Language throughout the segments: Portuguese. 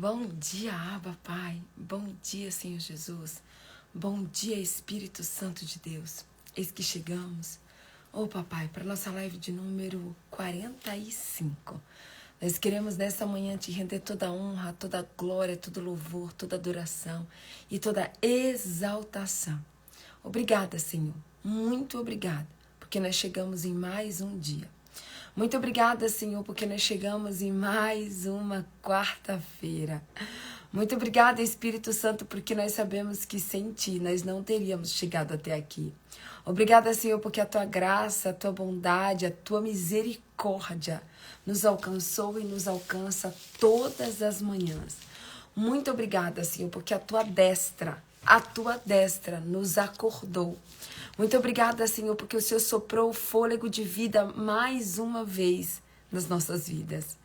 Bom dia, Abba, Pai. Bom dia, Senhor Jesus. Bom dia, Espírito Santo de Deus. Eis que chegamos, Papai, para a nossa live de número 45. Nós queremos nessa manhã te render toda a honra, toda a glória, todo louvor, toda adoração e toda exaltação. Obrigada, Senhor. Muito obrigada, porque nós chegamos em mais um dia. Muito obrigada, Senhor, porque nós chegamos em mais uma quarta-feira. Muito obrigada, Espírito Santo, porque nós sabemos que sem Ti nós não teríamos chegado até aqui. Obrigada, Senhor, porque a Tua graça, a Tua bondade, a Tua misericórdia nos alcançou e nos alcança todas as manhãs. Muito obrigada, Senhor, porque a Tua destra nos acordou. Muito obrigada, Senhor, porque o Senhor soprou o fôlego de vida mais uma vez nas nossas vidas.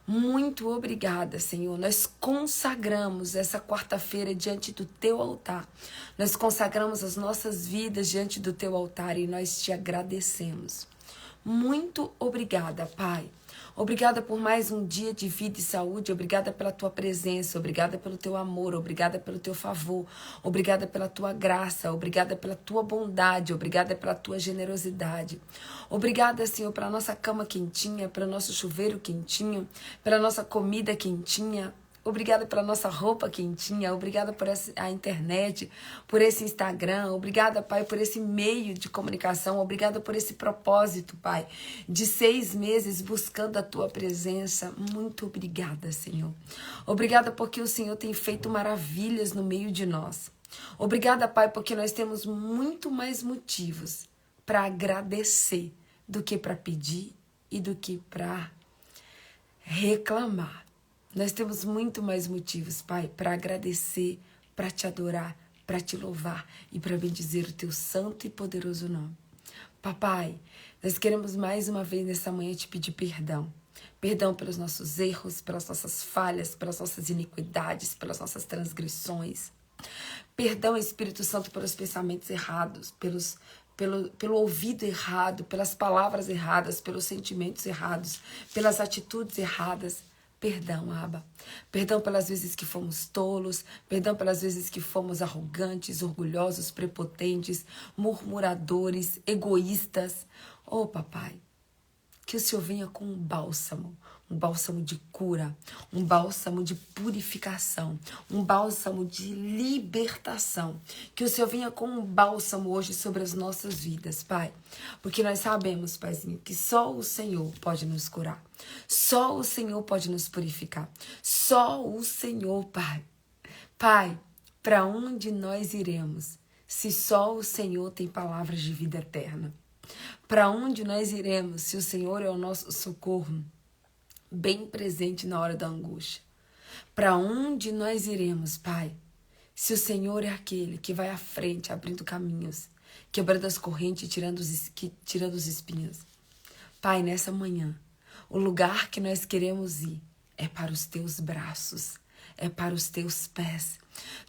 Muito obrigada, Senhor. Nós consagramos essa quarta-feira diante do Teu altar. Nós consagramos as nossas vidas diante do Teu altar e nós Te agradecemos. Muito obrigada, Pai. Obrigada por mais um dia de vida e saúde. Obrigada pela Tua presença. Obrigada pelo Teu amor. Obrigada pelo Teu favor. Obrigada pela Tua graça. Obrigada pela Tua bondade. Obrigada pela Tua generosidade. Obrigada, Senhor, pela nossa cama quentinha, pelo nosso chuveiro quentinho, pela nossa comida quentinha. Obrigada pela nossa roupa quentinha, obrigada por a internet, por esse Instagram, obrigada, Pai, por esse meio de comunicação, obrigada por esse propósito, Pai, de 6 meses buscando a Tua presença. Muito obrigada, Senhor. Obrigada porque o Senhor tem feito maravilhas no meio de nós. Obrigada, Pai, porque nós temos muito mais motivos para agradecer do que para pedir e do que para reclamar. Nós temos muito mais motivos, Pai, para agradecer, para Te adorar, para Te louvar e para bendizer o Teu santo e poderoso nome. Papai, nós queremos mais uma vez nessa manhã Te pedir perdão. Perdão pelos nossos erros, pelas nossas falhas, pelas nossas iniquidades, pelas nossas transgressões. Perdão, Espírito Santo, pelos pensamentos errados, pelo ouvido errado, pelas palavras erradas, pelos sentimentos errados, pelas atitudes erradas. Perdão, Abba. Perdão pelas vezes que fomos tolos, perdão pelas vezes que fomos arrogantes, orgulhosos, prepotentes, murmuradores, egoístas. Papai, que o Senhor venha com um bálsamo de cura, um bálsamo de purificação, um bálsamo de libertação. Que o Senhor venha com um bálsamo hoje sobre as nossas vidas, Pai. Porque nós sabemos, Paizinho, que só o Senhor pode nos curar. Só o Senhor pode nos purificar. Só o Senhor, Pai. Pai, para onde nós iremos se só o Senhor tem palavras de vida eterna? Para onde nós iremos se o Senhor é o nosso socorro, bem presente na hora da angústia? Para onde nós iremos, Pai, se o Senhor é aquele que vai à frente, abrindo caminhos, quebrando as correntes e tirando os espinhos? Pai, nessa manhã, o lugar que nós queremos ir é para os Teus braços, é para os Teus pés.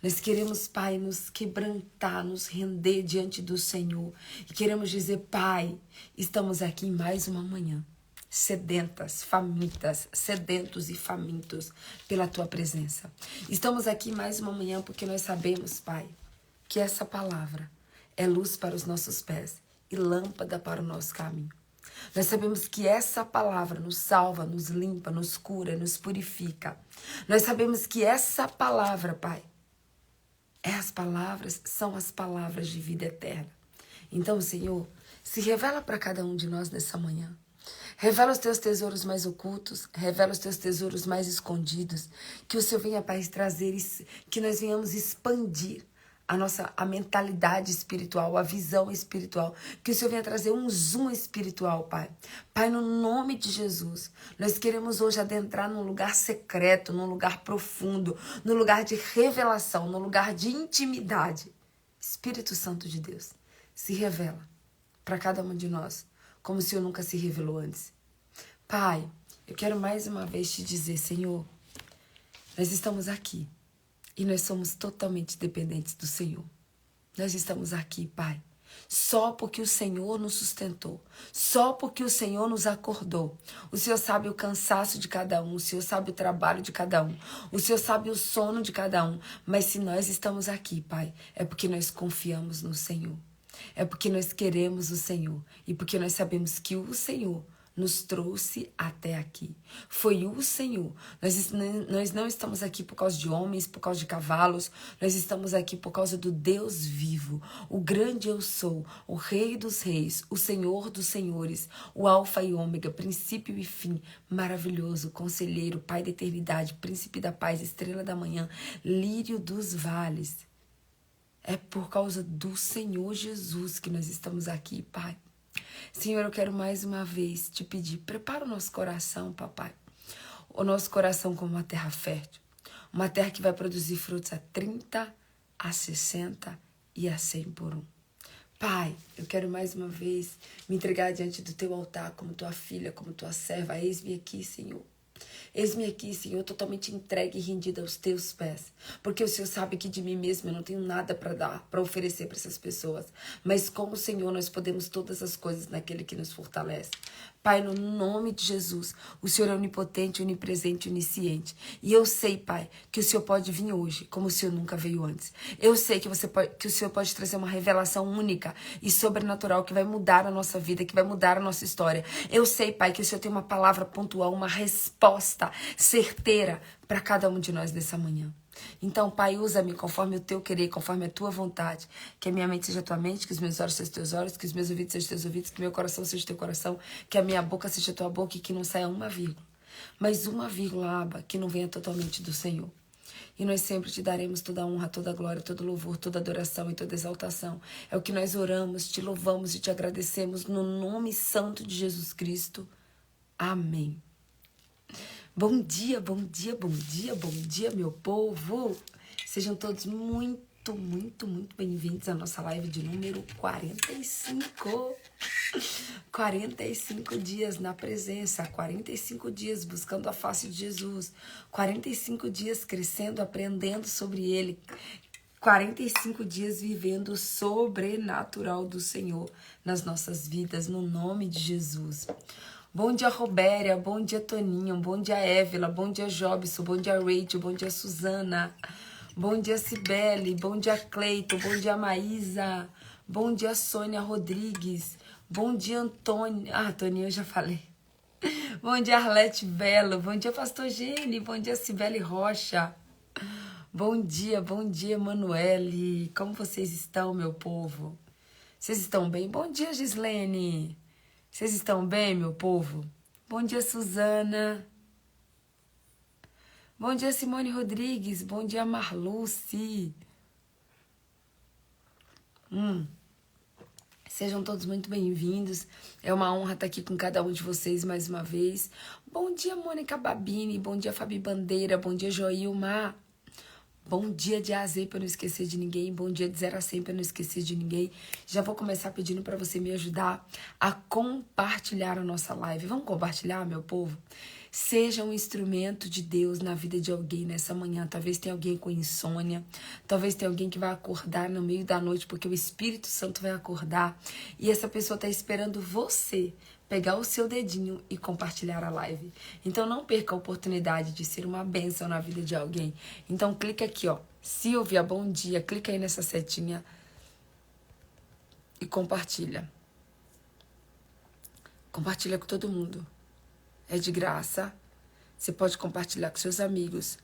Nós queremos, Pai, nos quebrantar, nos render diante do Senhor. E queremos dizer, Pai, estamos aqui em mais uma manhã, sedentas, famintas, sedentos e famintos pela Tua presença. Estamos aqui mais uma manhã porque nós sabemos, Pai, que essa palavra é luz para os nossos pés e lâmpada para o nosso caminho. Nós sabemos que essa palavra nos salva, nos limpa, nos cura, nos purifica. Nós sabemos que essa palavra, Pai, são as palavras de vida eterna. Então, Senhor, se revela para cada um de nós nessa manhã. Revela os Teus tesouros mais ocultos, revela os Teus tesouros mais escondidos. Que o Senhor venha, Pai, trazer, que nós venhamos expandir a mentalidade espiritual, a visão espiritual. Que o Senhor venha trazer um zoom espiritual, Pai. Pai, no nome de Jesus, nós queremos hoje adentrar num lugar secreto, num lugar profundo, num lugar de revelação, num lugar de intimidade. Espírito Santo de Deus, se revela para cada um de nós, como o Senhor nunca se revelou antes. Pai, eu quero mais uma vez te dizer, Senhor, nós estamos aqui. E nós somos totalmente dependentes do Senhor. Nós estamos aqui, Pai, Só porque o Senhor nos sustentou. Só porque o Senhor nos acordou. O Senhor sabe o cansaço de cada um. O Senhor sabe o trabalho de cada um. O Senhor sabe o sono de cada um. Mas se nós estamos aqui, Pai, é porque nós confiamos no Senhor. É porque nós queremos o Senhor. E porque nós sabemos que o Senhor nos trouxe até aqui. Foi o Senhor. Nós não estamos aqui por causa de homens, por causa de cavalos. Nós estamos aqui por causa do Deus vivo. O grande eu sou, o Rei dos reis, o Senhor dos senhores, o Alfa e Ômega, princípio e fim, maravilhoso, conselheiro, Pai da eternidade, príncipe da paz, estrela da manhã, lírio dos vales. É por causa do Senhor Jesus que nós estamos aqui, Pai. Senhor, eu quero mais uma vez te pedir, prepara o nosso coração, papai. O nosso coração como uma terra fértil. Uma terra que vai produzir frutos a 30, a 60 e a 100 por um. Pai, eu quero mais uma vez me entregar diante do teu altar como tua filha, como tua serva. Eis-me aqui, Senhor. Eis-me aqui, Senhor, totalmente entregue e rendida aos teus pés. Porque o Senhor sabe que de mim mesmo eu não tenho nada para dar, para oferecer para essas pessoas. Mas com o Senhor nós podemos todas as coisas naquele que nos fortalece. Pai, no nome de Jesus, o Senhor é onipotente, onipresente, onisciente. E eu sei, Pai, que o Senhor pode vir hoje, como o Senhor nunca veio antes. Eu sei que o Senhor pode trazer uma revelação única e sobrenatural que vai mudar a nossa vida, que vai mudar a nossa história. Eu sei, Pai, que o Senhor tem uma palavra pontual, uma resposta certeira para cada um de nós nessa manhã. Então, Pai, usa-me conforme o teu querer, conforme a tua vontade. Que a minha mente seja a tua mente, que os meus olhos sejam teus olhos, que os meus ouvidos sejam teus ouvidos, que o meu coração seja teu coração, que a minha boca seja tua boca e que não saia uma vírgula. Mas uma vírgula, Abba, que não venha totalmente do Senhor. E nós sempre te daremos toda a honra, toda a glória, todo louvor, toda adoração e toda exaltação. É o que nós oramos, te louvamos e te agradecemos no nome santo de Jesus Cristo. Amém. Bom dia, bom dia, bom dia, bom dia, meu povo. Sejam todos muito, muito, muito bem-vindos à nossa live de número 45. 45 dias na presença, 45 dias buscando a face de Jesus, 45 dias crescendo, aprendendo sobre Ele, 45 dias vivendo o sobrenatural do Senhor nas nossas vidas, no nome de Jesus. Bom dia, Robéria. Bom dia, Toninho. Bom dia, Évila. Bom dia, Jobson. Bom dia, Rachel. Bom dia, Suzana. Bom dia, Cibele. Bom dia, Cleito. Bom dia, Maísa. Bom dia, Sônia Rodrigues. Bom dia, Antônio. Ah, Toninho, eu já falei. Bom dia, Arlete Belo. Bom dia, Pastor Gene. Bom dia, Cibele Rocha. Bom dia, Emanuele. Como vocês estão, meu povo? Vocês estão bem? Bom dia, Gislene. Vocês estão bem, meu povo? Bom dia, Suzana. Bom dia, Simone Rodrigues. Bom dia, Marluce. Sejam todos muito bem-vindos. É uma honra estar aqui com cada um de vocês mais uma vez. Bom dia, Mônica Babini. Bom dia, Fabi Bandeira. Bom dia, Joilma. Bom dia de A a Z para não esquecer de ninguém. Bom dia de 0 a 100 para não esquecer de ninguém. Já vou começar pedindo para você me ajudar a compartilhar a nossa live. Vamos compartilhar, meu povo? Seja um instrumento de Deus na vida de alguém nessa manhã. Talvez tenha alguém com insônia. Talvez tenha alguém que vai acordar no meio da noite porque o Espírito Santo vai acordar. E essa pessoa está esperando você pegar o seu dedinho e compartilhar a live. Então não perca a oportunidade de ser uma bênção na vida de alguém. Então clica aqui, ó, Silvia, bom dia, clica aí nessa setinha e compartilha. Compartilha com todo mundo. É de graça. Você pode compartilhar com seus amigos,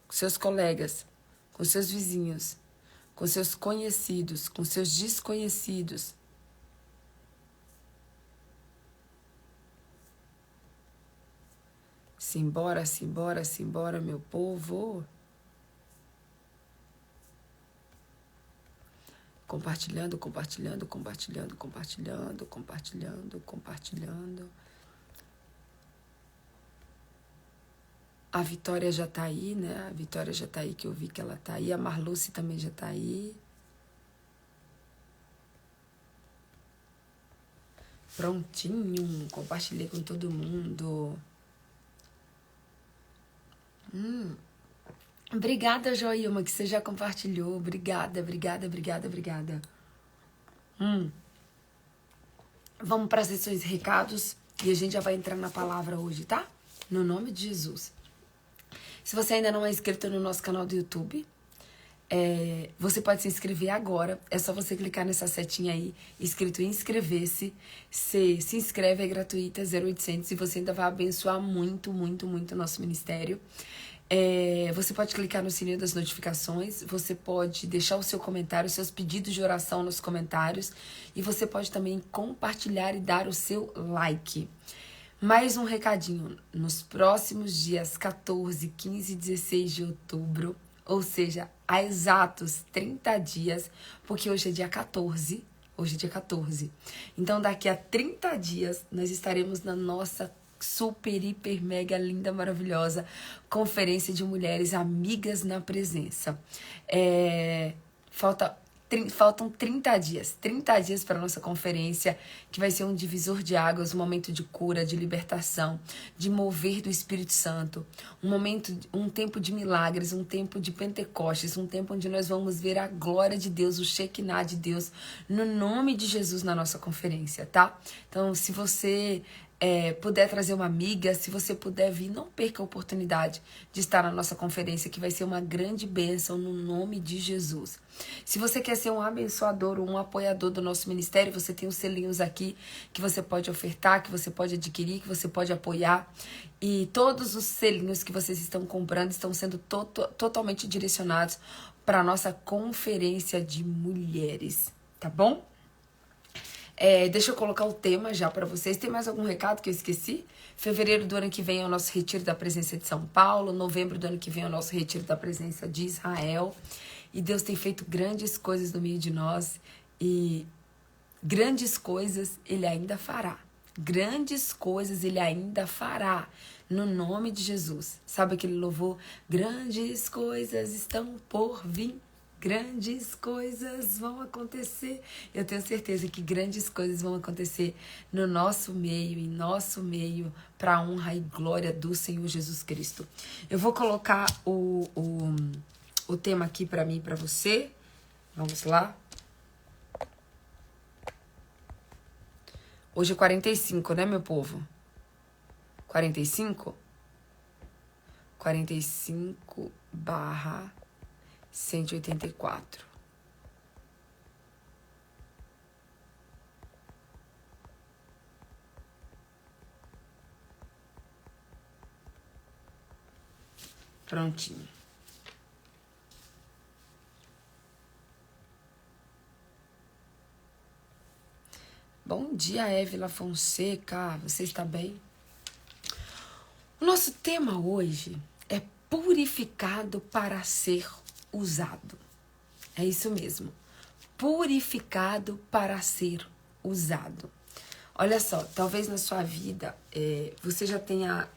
com seus colegas, com seus vizinhos, com seus conhecidos, com seus desconhecidos. Simbora, simbora, simbora, meu povo. Compartilhando, compartilhando, compartilhando, compartilhando, compartilhando, compartilhando. A Vitória já tá aí, né? A Vitória já tá aí, que eu vi que ela tá aí. A Marluce também já tá aí. Prontinho, compartilhei com todo mundo. Obrigada, Joilma, que você já compartilhou. Obrigada, obrigada, obrigada, obrigada. Vamos para as sessões de recados e a gente já vai entrar na palavra hoje, tá? No nome de Jesus. Se você ainda não é inscrito no nosso canal do YouTube, você pode se inscrever agora. É só você clicar nessa setinha aí, escrito inscrever-se. Se inscreve, é gratuita, 0800, e você ainda vai abençoar muito, muito, muito o nosso ministério. Você pode clicar no sininho das notificações, você pode deixar o seu comentário, os seus pedidos de oração nos comentários, e você pode também compartilhar e dar o seu like. Mais um recadinho, nos próximos dias 14, 15 e 16 de outubro, ou seja, há exatos 30 dias, porque hoje é dia 14, então daqui a 30 dias nós estaremos na nossa super, hiper, mega, linda, maravilhosa conferência de mulheres amigas na presença. Faltam 30 dias para a nossa conferência, que vai ser um divisor de águas, um momento de cura, de libertação, de mover do Espírito Santo, um tempo de milagres, um tempo de Pentecostes, um tempo onde nós vamos ver a glória de Deus, o Shekinah de Deus, no nome de Jesus na nossa conferência, tá? Então, se você puder trazer uma amiga, se você puder vir, não perca a oportunidade de estar na nossa conferência, que vai ser uma grande bênção no nome de Jesus. Se você quer ser um abençoador ou um apoiador do nosso ministério, você tem os selinhos aqui que você pode ofertar, que você pode adquirir, que você pode apoiar. E todos os selinhos que vocês estão comprando estão sendo totalmente direcionados para a nossa conferência de mulheres, tá bom? Deixa eu colocar o tema já para vocês. Tem mais algum recado que eu esqueci? Fevereiro do ano que vem é o nosso retiro da presença de São Paulo. Novembro do ano que vem é o nosso retiro da presença de Israel. E Deus tem feito grandes coisas no meio de nós. E grandes coisas Ele ainda fará. Grandes coisas Ele ainda fará. No nome de Jesus. Sabe aquele louvor? Grandes coisas estão por vir. Grandes coisas vão acontecer. Eu tenho certeza que grandes coisas vão acontecer no nosso meio, em nosso meio, para a honra e glória do Senhor Jesus Cristo. Eu vou colocar o tema aqui para mim e para você. Vamos lá. Hoje é 45, né, meu povo? 45? 45/184. Prontinho. Bom dia, Évila Fonseca. Você está bem? O nosso tema hoje é purificado para ser usado. É isso mesmo. Purificado para ser usado. Olha só, talvez na sua vida você já tenha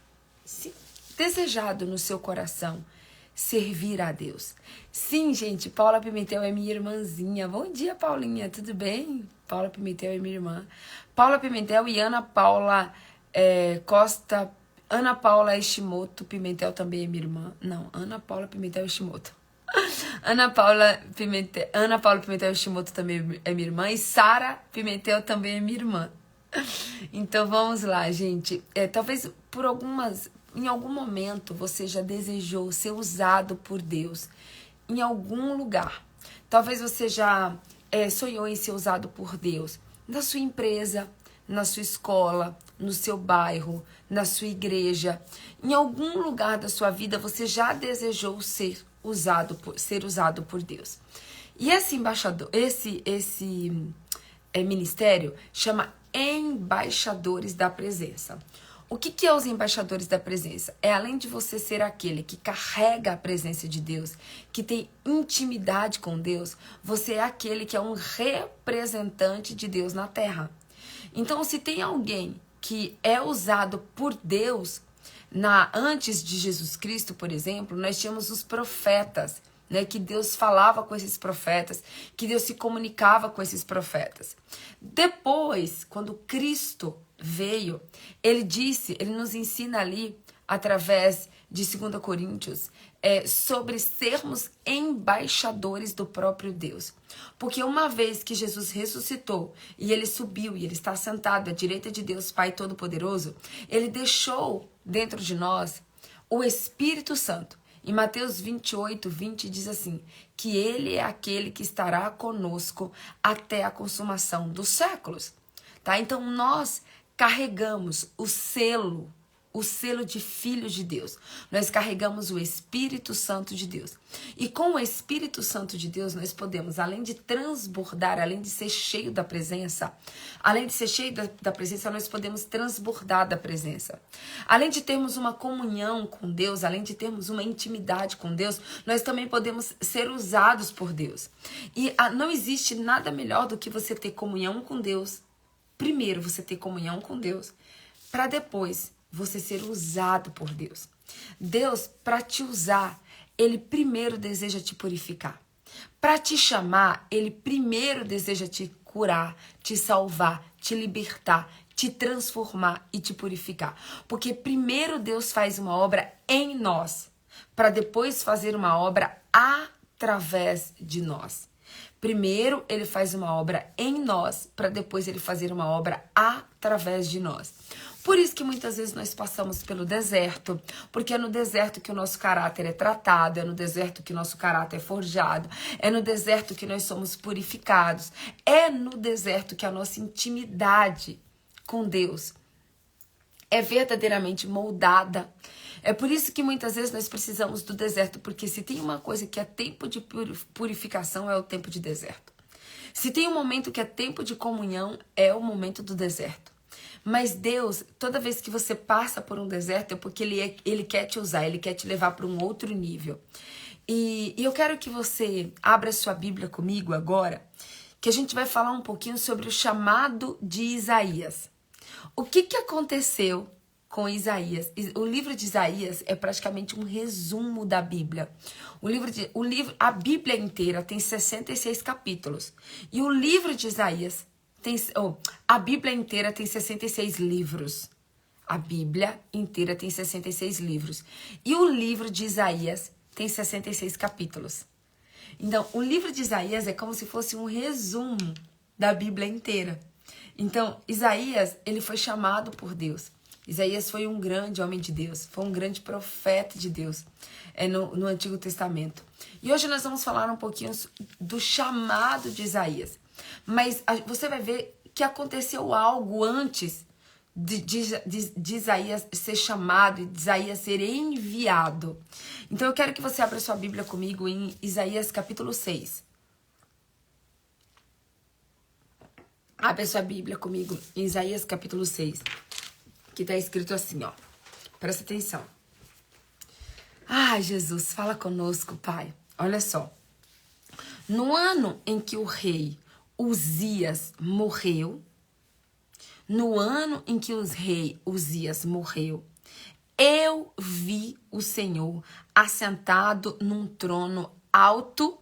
desejado no seu coração servir a Deus. Sim, gente, Paula Pimentel é minha irmãzinha. Bom dia, Paulinha, tudo bem? Paula Pimentel é minha irmã. Paula Pimentel e Ana Paula Costa. Ana Paula Ishimoto Pimentel também é minha irmã. Não, Ana Paula Pimentel Ishimoto. Ana Paula Pimentel Ishimoto também é minha irmã. E Sara Pimentel também é minha irmã. Então vamos lá, gente. Talvez em algum momento você já desejou ser usado por Deus em algum lugar. Talvez você já sonhou em ser usado por Deus na sua empresa, na sua escola, no seu bairro, na sua igreja. Em algum lugar da sua vida você já desejou ser usado por Deus. E esse embaixador, esse ministério chama Embaixadores da Presença. O que é os embaixadores da presença? É além de você ser aquele que carrega a presença de Deus, que tem intimidade com Deus, você é aquele que é um representante de Deus na terra. Então, se tem alguém que é usado por Deus, antes de Jesus Cristo, por exemplo, nós tínhamos os profetas, né, que Deus falava com esses profetas, que Deus se comunicava com esses profetas. Depois, quando Cristo veio, ele nos ensina ali, através de 2 Coríntios é sobre sermos embaixadores do próprio Deus. Porque uma vez que Jesus ressuscitou e ele subiu e ele está sentado à direita de Deus Pai Todo-Poderoso, ele deixou dentro de nós o Espírito Santo. Em Mateus 28:20 diz assim, que ele é aquele que estará conosco até a consumação dos séculos. Tá? Então nós carregamos o selo de filhos de Deus. Nós carregamos o Espírito Santo de Deus. E com o Espírito Santo de Deus, nós podemos, além de transbordar, além de ser cheio da presença, nós podemos transbordar da presença. Além de termos uma comunhão com Deus, além de termos uma intimidade com Deus, nós também podemos ser usados por Deus. E não existe nada melhor do que você ter comunhão com Deus. Primeiro, você ter comunhão com Deus, para depois você ser usado por Deus. Deus, para te usar, Ele primeiro deseja te purificar. Para te chamar, Ele primeiro deseja te curar, te salvar, te libertar, te transformar e te purificar. Porque primeiro Deus faz uma obra em nós, para depois fazer uma obra através de nós. Primeiro, ele faz uma obra em nós, para depois ele fazer uma obra através de nós. Por isso que muitas vezes nós passamos pelo deserto, porque é no deserto que o nosso caráter é tratado, é no deserto que o nosso caráter é forjado, é no deserto que nós somos purificados, é no deserto que a nossa intimidade com Deus é verdadeiramente moldada. É por isso que muitas vezes nós precisamos do deserto, porque se tem uma coisa que é tempo de purificação, é o tempo de deserto. Se tem um momento que é tempo de comunhão, é o momento do deserto. Mas Deus, toda vez que você passa por um deserto, é porque Ele quer te usar, Ele quer te levar para um outro nível. E eu quero que você abra sua Bíblia comigo agora, que a gente vai falar um pouquinho sobre o chamado de Isaías. O que aconteceu com Isaías? O livro de Isaías é praticamente um resumo da Bíblia. A Bíblia inteira tem 66 capítulos. E o livro de Isaías a Bíblia inteira tem 66 livros. A Bíblia inteira tem 66 livros. E o livro de Isaías tem 66 capítulos. Então, o livro de Isaías é como se fosse um resumo da Bíblia inteira. Então, Isaías, ele foi chamado por Deus. Isaías foi um grande homem de Deus, foi um grande profeta de Deus no Antigo Testamento. E hoje nós vamos falar um pouquinho do chamado de Isaías. Mas você vai ver que aconteceu algo antes de Isaías ser chamado e de Isaías ser enviado. Então eu quero que você abra sua Bíblia comigo em Isaías capítulo 6. Abra sua Bíblia comigo em Isaías capítulo 6. Que está escrito assim, ó. Presta atenção. Ah, Jesus, fala conosco, Pai. Olha só. No ano em que o rei Uzias morreu, eu vi o Senhor assentado num trono alto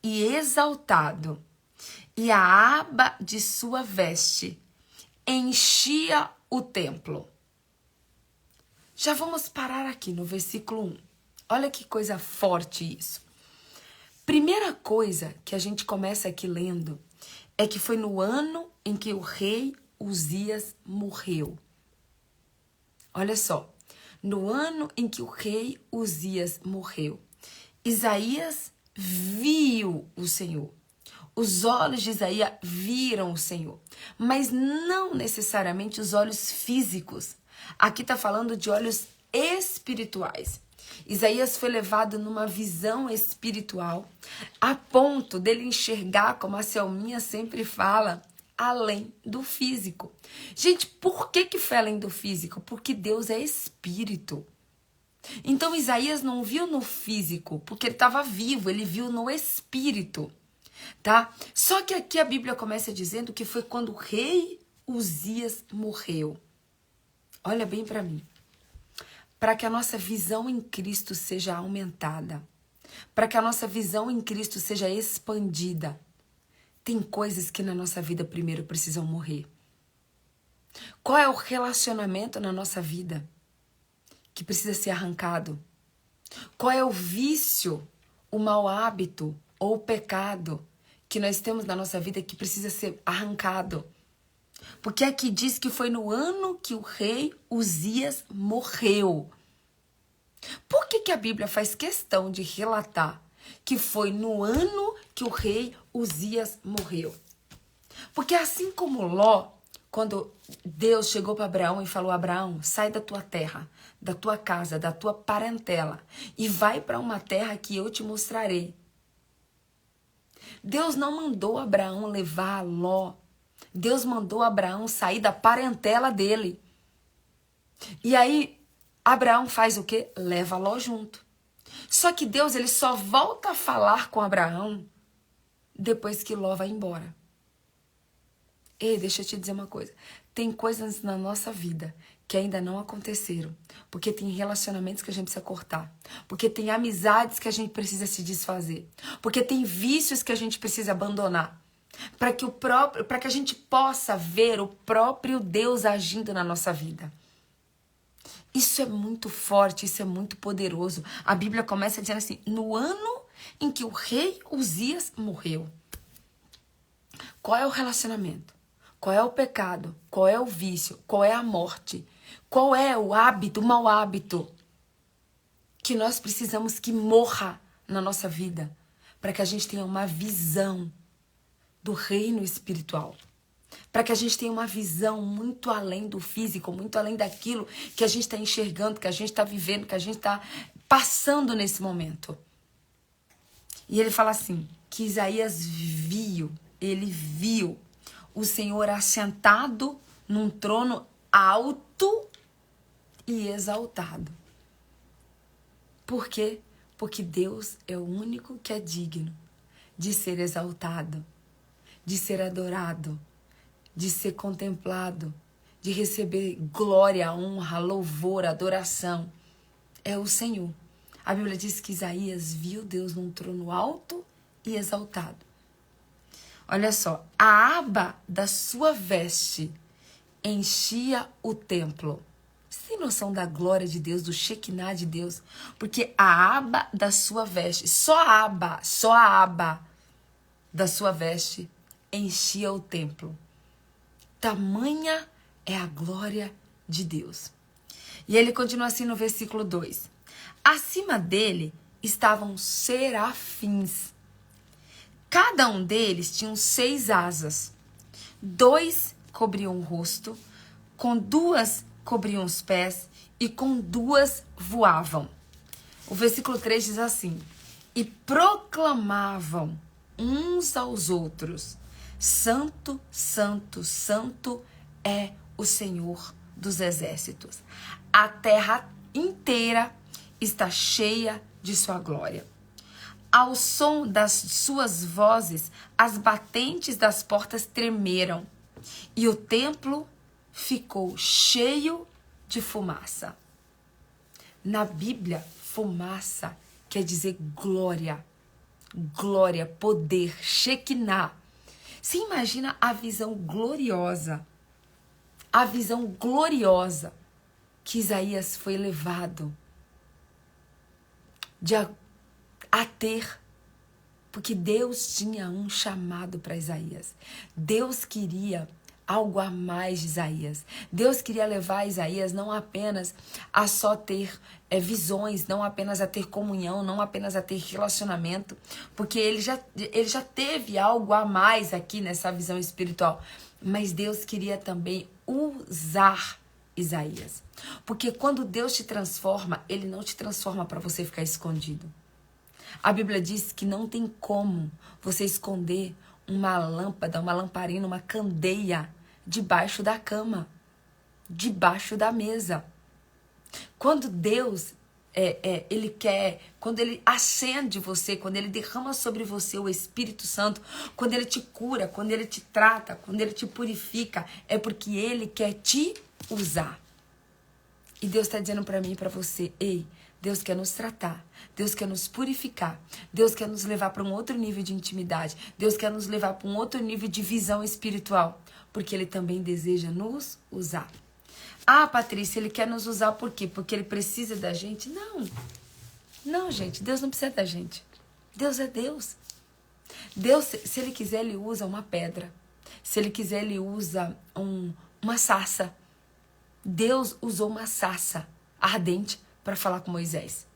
e exaltado, e a aba de sua veste enchia o templo. Já vamos parar aqui no versículo 1. Olha que coisa forte isso. Primeira coisa que a gente começa aqui lendo é que foi no ano em que o rei Uzias morreu. Olha só. No ano em que o rei Uzias morreu, Isaías viu o Senhor. Os olhos de Isaías viram o Senhor, mas não necessariamente os olhos físicos. Aqui está falando de olhos espirituais. Isaías foi levado numa visão espiritual, a ponto dele enxergar, como a Selminha sempre fala, além do físico. Gente, por que foi além do físico? Porque Deus é espírito. Então Isaías não viu no físico, porque ele estava vivo, ele viu no espírito. Tá? Só que aqui a Bíblia começa dizendo que foi quando o rei Uzias morreu. Olha bem para mim. Para que a nossa visão em Cristo seja aumentada, para que a nossa visão em Cristo seja expandida, tem coisas que na nossa vida primeiro precisam morrer. Qual é o relacionamento na nossa vida que precisa ser arrancado? Qual é o vício, o mau hábito ou o pecado que nós temos na nossa vida que precisa ser arrancado? Porque aqui diz que foi no ano que o rei Uzias morreu. Por que a Bíblia faz questão de relatar que foi no ano que o rei Uzias morreu? Porque assim como Ló, quando Deus chegou para Abraão e falou: Abraão, sai da tua terra, da tua casa, da tua parentela e vai para uma terra que eu te mostrarei. Deus não mandou Abraão levar Ló. Deus mandou Abraão sair da parentela dele. E aí, Abraão faz o quê? Leva Ló junto. Só que Deus, ele só volta a falar com Abraão depois que Ló vai embora. Ei, deixa eu te dizer uma coisa. Tem coisas na nossa vida que ainda não aconteceram. Porque tem relacionamentos que a gente precisa cortar. Porque tem amizades que a gente precisa se desfazer. Porque tem vícios que a gente precisa abandonar. Para que a gente possa ver o próprio Deus agindo na nossa vida. Isso é muito forte, isso é muito poderoso. A Bíblia começa dizendo assim: no ano em que o rei Uzias morreu. Qual é o relacionamento? Qual é o pecado? Qual é o vício? Qual é a morte? Qual é o hábito, o mau hábito que nós precisamos que morra na nossa vida para que a gente tenha uma visão do reino espiritual? Para que a gente tenha uma visão muito além do físico, muito além daquilo que a gente está enxergando, que a gente está vivendo, que a gente está passando nesse momento. E ele fala assim, que Isaías ele viu o Senhor assentado num trono alto e exaltado. Por quê? Porque Deus é o único que é digno de ser exaltado, de ser adorado, de ser contemplado, de receber glória, honra, louvor, adoração. É o Senhor. A Bíblia diz que Isaías viu Deus num trono alto e exaltado. Olha só, a aba da sua veste enchia o templo. Você tem noção da glória de Deus, do Shekinah de Deus? Porque a aba da sua veste, só a aba da sua veste enchia o templo. Tamanha é a glória de Deus. E ele continua assim no versículo 2. Acima dele estavam serafins. Cada um deles tinha 6 asas. 2 cobriam o rosto, com 2 cobriam os pés e com 2 voavam. O versículo 3 diz assim: e proclamavam uns aos outros: Santo, Santo, Santo é o Senhor dos exércitos. A terra inteira está cheia de sua glória. Ao som das suas vozes, as batentes das portas tremeram e o templo ficou cheio de fumaça. Na Bíblia, fumaça quer dizer glória, glória, poder, Shekinah. Você imagina a visão gloriosa que Isaías foi levado a ter, porque Deus tinha um chamado para Isaías. Deus queria algo a mais de Isaías. Deus queria levar Isaías não apenas a só ter visões, não apenas a ter comunhão, não apenas a ter relacionamento, porque ele já teve algo a mais aqui nessa visão espiritual. Mas Deus queria também usar Isaías. Porque quando Deus te transforma, Ele não te transforma para você ficar escondido. A Bíblia diz que não tem como você esconder uma lâmpada, uma lamparina, uma candeia debaixo da cama, debaixo da mesa. Quando Deus, quando Ele acende você, quando Ele derrama sobre você o Espírito Santo, quando Ele te cura, quando Ele te trata, quando Ele te purifica, é porque Ele quer te usar. E Deus está dizendo para mim e para você: ei, Deus quer nos tratar, Deus quer nos purificar, Deus quer nos levar para um outro nível de intimidade, Deus quer nos levar para um outro nível de visão espiritual, porque Ele também deseja nos usar. Ah, Patrícia, ele quer nos usar por quê? Porque ele precisa da gente? Não. Não, gente, Deus não precisa da gente. Deus é Deus. Deus, se ele quiser, ele usa uma pedra. Se ele quiser, ele usa uma sarça. Deus usou uma sarça ardente para falar com Moisés.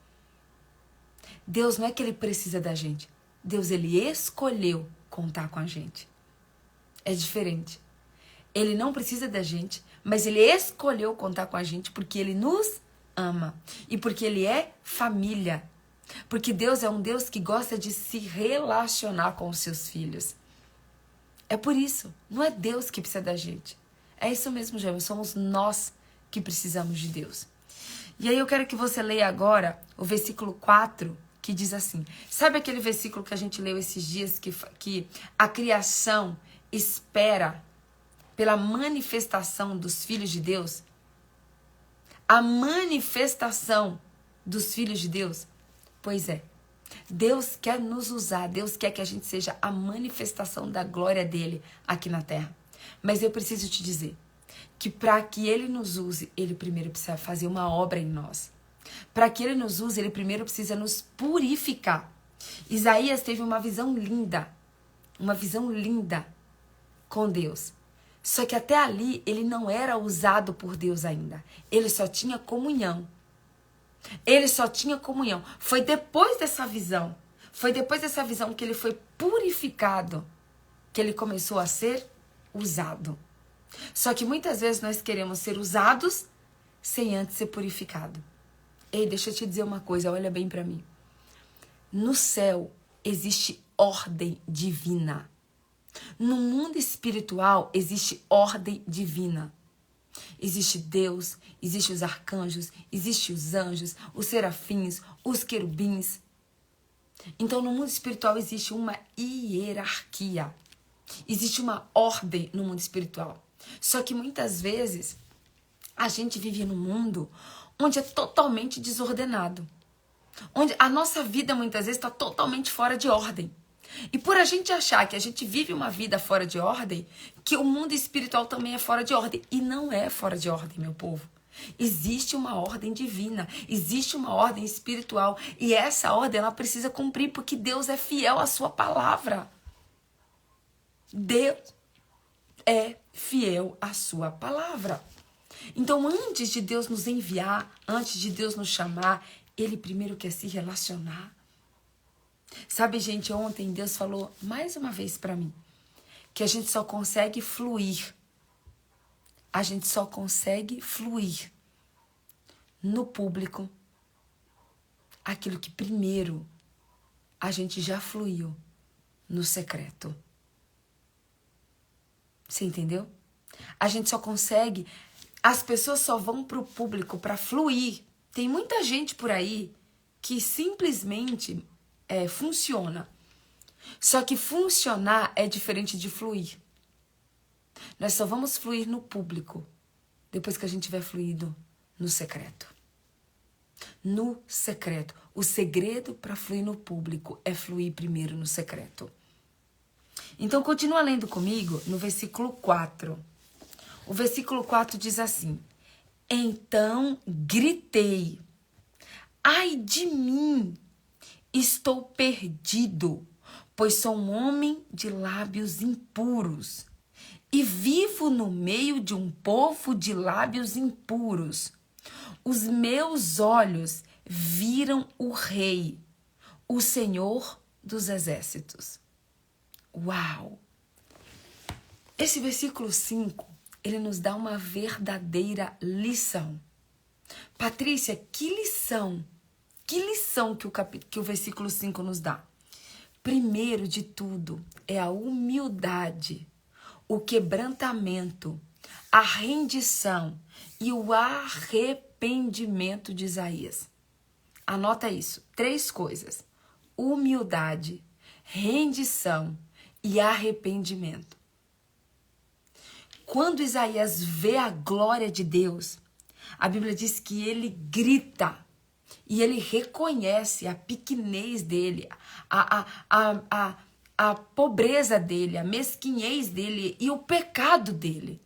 Deus não é que ele precisa da gente. Deus, ele escolheu contar com a gente. É diferente. Ele não precisa da gente, mas ele escolheu contar com a gente porque ele nos ama. E porque ele é família. Porque Deus é um Deus que gosta de se relacionar com os seus filhos. É por isso. Não é Deus que precisa da gente. É isso mesmo, Gêmeos. Somos nós que precisamos de Deus. E aí eu quero que você leia agora o versículo 4, que diz assim. Sabe aquele versículo que a gente leu esses dias que a criação espera pela manifestação dos filhos de Deus? A manifestação dos filhos de Deus? Pois é. Deus quer nos usar. Deus quer que a gente seja a manifestação da glória dele aqui na terra. Mas eu preciso te dizer que para que ele nos use, ele primeiro precisa fazer uma obra em nós. Para que ele nos use, ele primeiro precisa nos purificar. Isaías teve uma visão linda com Deus. Só que até ali ele não era usado por Deus ainda. Ele só tinha comunhão. Ele só tinha comunhão. Foi depois dessa visão que ele foi purificado, que ele começou a ser usado. Só que muitas vezes nós queremos ser usados sem antes ser purificado. Ei, deixa eu te dizer uma coisa, olha bem pra mim. No céu existe ordem divina. No mundo espiritual existe ordem divina. Existe Deus, existe os arcanjos, existe os anjos, os serafins, os querubins. Então no mundo espiritual existe uma hierarquia. Existe uma ordem no mundo espiritual. Só que muitas vezes a gente vive num mundo onde é totalmente desordenado. Onde a nossa vida muitas vezes está totalmente fora de ordem. E por a gente achar que a gente vive uma vida fora de ordem, que o mundo espiritual também é fora de ordem. E não é fora de ordem, meu povo. Existe uma ordem divina, existe uma ordem espiritual. E essa ordem ela precisa cumprir porque Deus é fiel à sua palavra. Deus é fiel à sua palavra. Então, antes de Deus nos enviar, antes de Deus nos chamar, ele primeiro quer se relacionar. Sabe, gente, ontem Deus falou mais uma vez pra mim que a gente só consegue fluir. A gente só consegue fluir no público aquilo que primeiro a gente já fluiu no secreto. Você entendeu? A gente só consegue... As pessoas só vão pro público para fluir. Tem muita gente por aí que simplesmente funciona. Só que funcionar é diferente de fluir. Nós só vamos fluir no público depois que a gente tiver fluído no secreto. No secreto. O segredo para fluir no público é fluir primeiro no secreto. Então, continua lendo comigo no versículo 4. O versículo 4 diz assim: Então gritei, ai de mim, estou perdido, pois sou um homem de lábios impuros e vivo no meio de um povo de lábios impuros. Os meus olhos viram o Rei, o Senhor dos Exércitos. Uau! Esse versículo 5, ele nos dá uma verdadeira lição. Patrícia, que lição? Que lição que o versículo 5 nos dá? Primeiro de tudo, é a humildade, o quebrantamento, a rendição e o arrependimento de Isaías. Anota isso, 3 coisas: humildade, rendição e arrependimento. Quando Isaías vê a glória de Deus, a Bíblia diz que ele grita e ele reconhece a pequenez dele, a pobreza dele, a mesquinhez dele e o pecado dele.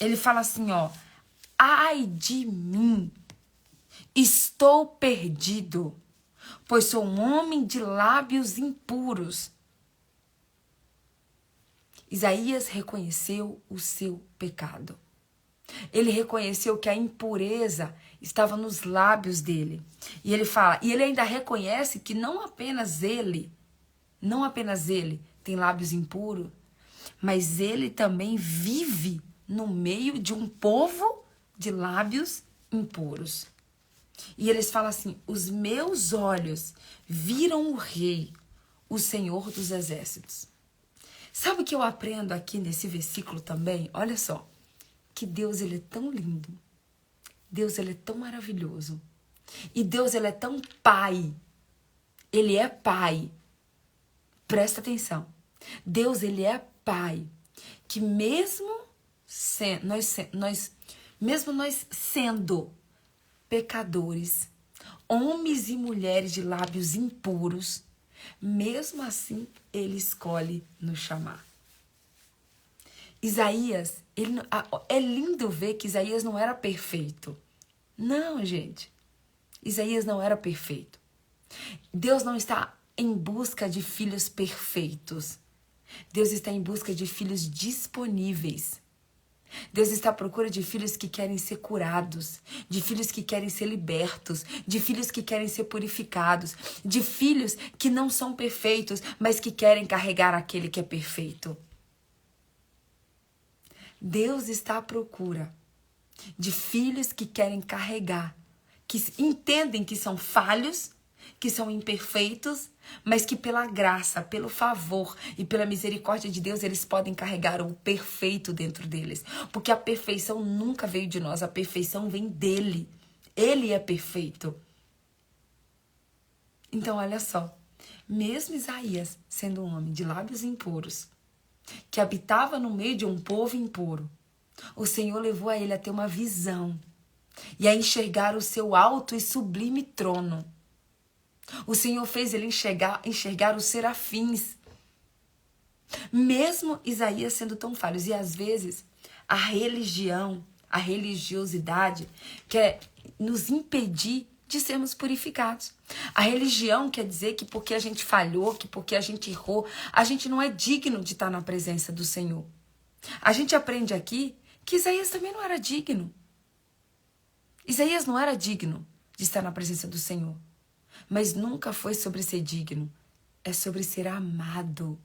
Ele fala assim, ó, ai de mim, estou perdido, pois sou um homem de lábios impuros. Isaías reconheceu o seu pecado. Ele reconheceu que a impureza estava nos lábios dele. E ele fala, e ele ainda reconhece que não apenas ele tem lábios impuros, mas ele também vive no meio de um povo de lábios impuros. E eles falam assim, os meus olhos viram o Rei, o Senhor dos Exércitos. Sabe o que eu aprendo aqui nesse versículo também? Olha só, que Deus ele é tão lindo, Deus ele é tão maravilhoso, e Deus ele é tão pai, ele é pai, presta atenção, Deus ele é pai, que mesmo nós sendo pecadores, homens e mulheres de lábios impuros, mesmo assim, ele escolhe nos chamar. Isaías, é lindo ver que Isaías não era perfeito. Não, gente. Isaías não era perfeito. Deus não está em busca de filhos perfeitos. Deus está em busca de filhos disponíveis. Deus está à procura de filhos que querem ser curados, de filhos que querem ser libertos, de filhos que querem ser purificados, de filhos que não são perfeitos, mas que querem carregar aquele que é perfeito. Deus está à procura de filhos que querem carregar, que entendem que são falhos, que são imperfeitos, mas que pela graça, pelo favor e pela misericórdia de Deus, eles podem carregar o perfeito dentro deles. Porque a perfeição nunca veio de nós, a perfeição vem dele. Ele é perfeito. Então, olha só, mesmo Isaías sendo um homem de lábios impuros, que habitava no meio de um povo impuro, o Senhor levou a ele a ter uma visão e a enxergar o seu alto e sublime trono. O Senhor fez ele enxergar os serafins. Mesmo Isaías sendo tão falho. E às vezes a religião, a religiosidade quer nos impedir de sermos purificados. A religião quer dizer que porque a gente falhou, que porque a gente errou, a gente não é digno de estar na presença do Senhor. A gente aprende aqui que Isaías também não era digno. Isaías não era digno de estar na presença do Senhor. Mas nunca foi sobre ser digno. É sobre ser amado.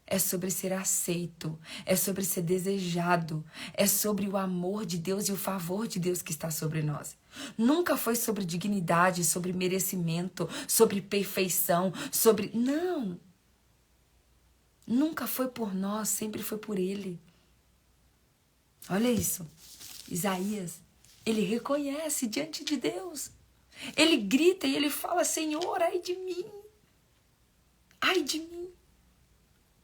É sobre ser aceito. É sobre ser desejado. É sobre o amor de Deus e o favor de Deus que está sobre nós. Nunca foi sobre dignidade, sobre merecimento, sobre perfeição, sobre... Não. Nunca foi por nós, sempre foi por Ele. Olha isso. Isaías, ele reconhece diante de Deus. Ele grita e ele fala, Senhor, ai de mim. Ai de mim.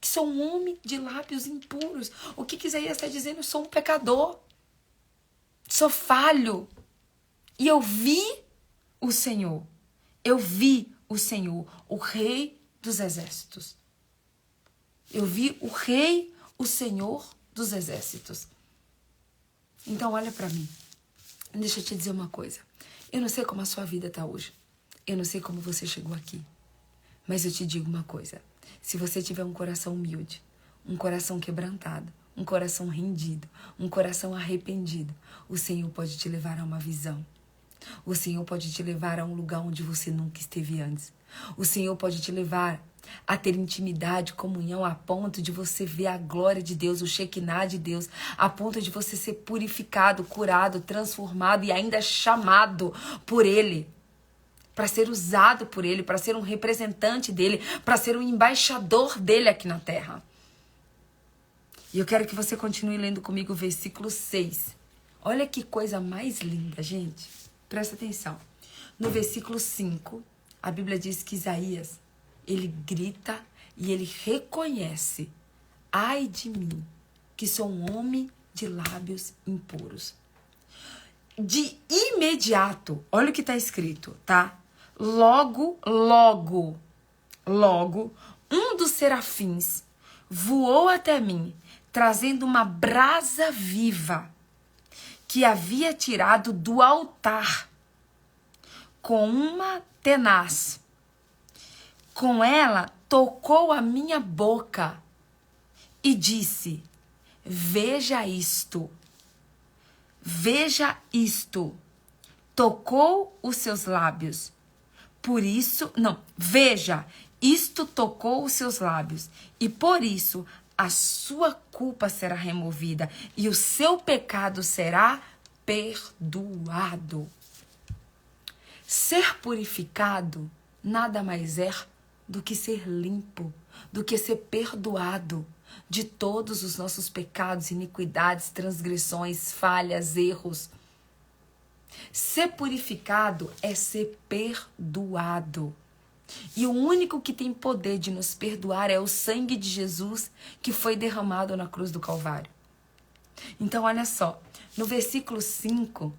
Que sou um homem de lábios impuros. O que Isaías está dizendo? Eu sou um pecador. Sou falho. E eu vi o Senhor. Eu vi o Senhor, o Rei dos Exércitos. Eu vi o Rei, o Senhor dos Exércitos. Então olha para mim. Deixa eu te dizer uma coisa. Eu não sei como a sua vida está hoje. Eu não sei como você chegou aqui. Mas eu te digo uma coisa. Se você tiver um coração humilde, um coração quebrantado, um coração rendido, um coração arrependido, o Senhor pode te levar a uma visão. O Senhor pode te levar a um lugar onde você nunca esteve antes. O Senhor pode te levar a ter intimidade, comunhão, a ponto de você ver a glória de Deus, o Shekinah de Deus, a ponto de você ser purificado, curado, transformado e ainda chamado por Ele, para ser usado por Ele, para ser um representante dEle, para ser um embaixador dEle aqui na terra. E eu quero que você continue lendo comigo o versículo 6. Olha que coisa mais linda, gente. Presta atenção. No versículo 5, a Bíblia diz que Isaías, ele grita e ele reconhece, ai de mim, que sou um homem de lábios impuros. De imediato, olha o que está escrito, tá? Logo, um dos serafins voou até mim, trazendo uma brasa viva, que havia tirado do altar com uma tenaz. Com ela tocou a minha boca e disse: veja isto, veja isto. Tocou os seus lábios. Por isso, não, veja, isto tocou os seus lábios. E por isso a sua culpa será removida e o seu pecado será perdoado. Ser purificado nada mais é do que ser limpo, do que ser perdoado de todos os nossos pecados, iniquidades, transgressões, falhas, erros. Ser purificado é ser perdoado. E o único que tem poder de nos perdoar é o sangue de Jesus que foi derramado na cruz do Calvário. Então, olha só, no versículo 5,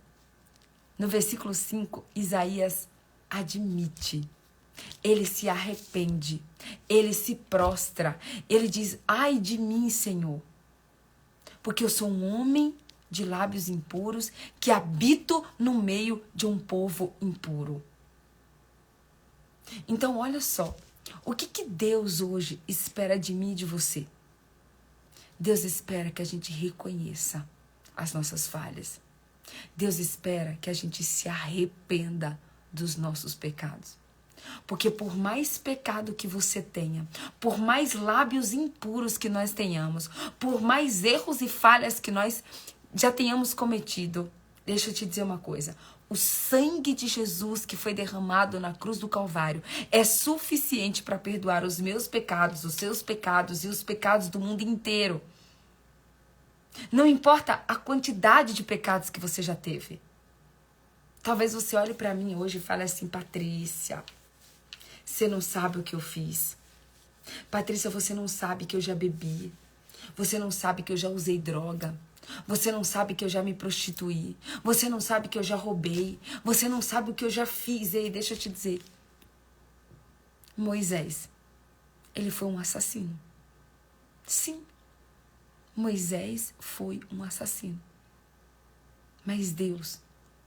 Isaías admite, ele se arrepende, ele se prostra, ele diz: ai de mim, Senhor, porque eu sou um homem de lábios impuros que habito no meio de um povo impuro. Então, olha só, o que Deus hoje espera de mim e de você? Deus espera que a gente reconheça as nossas falhas. Deus espera que a gente se arrependa dos nossos pecados. Porque por mais pecado que você tenha, por mais lábios impuros que nós tenhamos, por mais erros e falhas que nós já tenhamos cometido, deixa eu te dizer uma coisa: o sangue de Jesus que foi derramado na cruz do Calvário é suficiente para perdoar os meus pecados, os seus pecados e os pecados do mundo inteiro. Não importa a quantidade de pecados que você já teve. Talvez você olhe para mim hoje e fale assim: Patrícia, você não sabe o que eu fiz. Patrícia, você não sabe que eu já bebi. Você não sabe que eu já usei droga. Você não sabe que eu já me prostituí. Você não sabe que eu já roubei. Você não sabe o que eu já fiz. Ei, deixa eu te dizer. Moisés, ele foi um assassino. Sim, Moisés foi um assassino. Mas Deus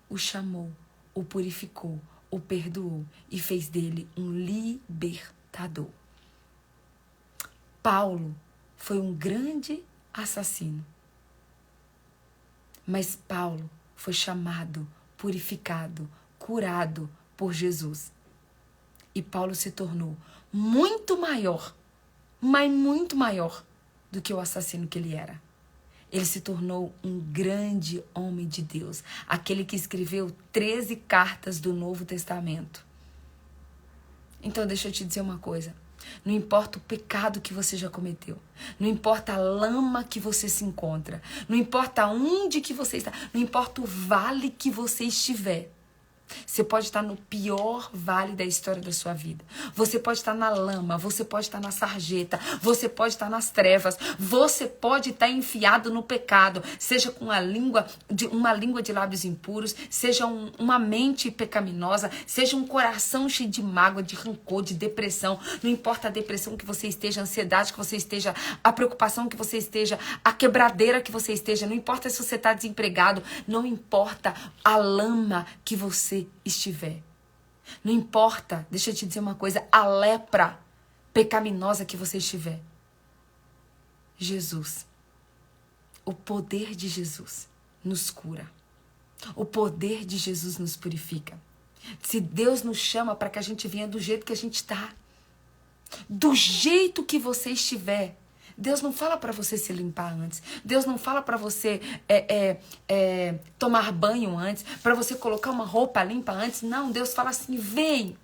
o chamou, o purificou, o perdoou e fez dele um libertador. Paulo foi um grande assassino. Mas Paulo foi chamado, purificado, curado por Jesus. E Paulo se tornou muito maior, mas muito maior do que o assassino que ele era. Ele se tornou um grande homem de Deus, aquele que escreveu 13 cartas do Novo Testamento. Então deixa eu te dizer uma coisa. Não importa o pecado que você já cometeu. Não importa a lama que você se encontra. Não importa onde que você está. Não importa o vale que você estiver. Você pode estar no pior vale da história da sua vida. Você pode estar na lama, você pode estar na sarjeta, você pode estar nas trevas, você pode estar enfiado no pecado, seja com uma língua de lábios impuros, seja uma mente pecaminosa, seja um coração cheio de mágoa, de rancor, de depressão. Não importa a depressão que você esteja, a ansiedade que você esteja, a preocupação que você esteja, a quebradeira que você esteja, não importa se você está desempregado, não importa a lama que você estiver. Não importa, deixa eu te dizer uma coisa, a lepra pecaminosa que você estiver. Jesus, o poder de Jesus nos cura. O poder de Jesus nos purifica. Se Deus nos chama para que a gente venha do jeito que a gente está, do jeito que você estiver, Deus não fala para você se limpar antes. Deus não fala para você tomar banho antes, para você colocar uma roupa limpa antes. Não, Deus fala assim: vem.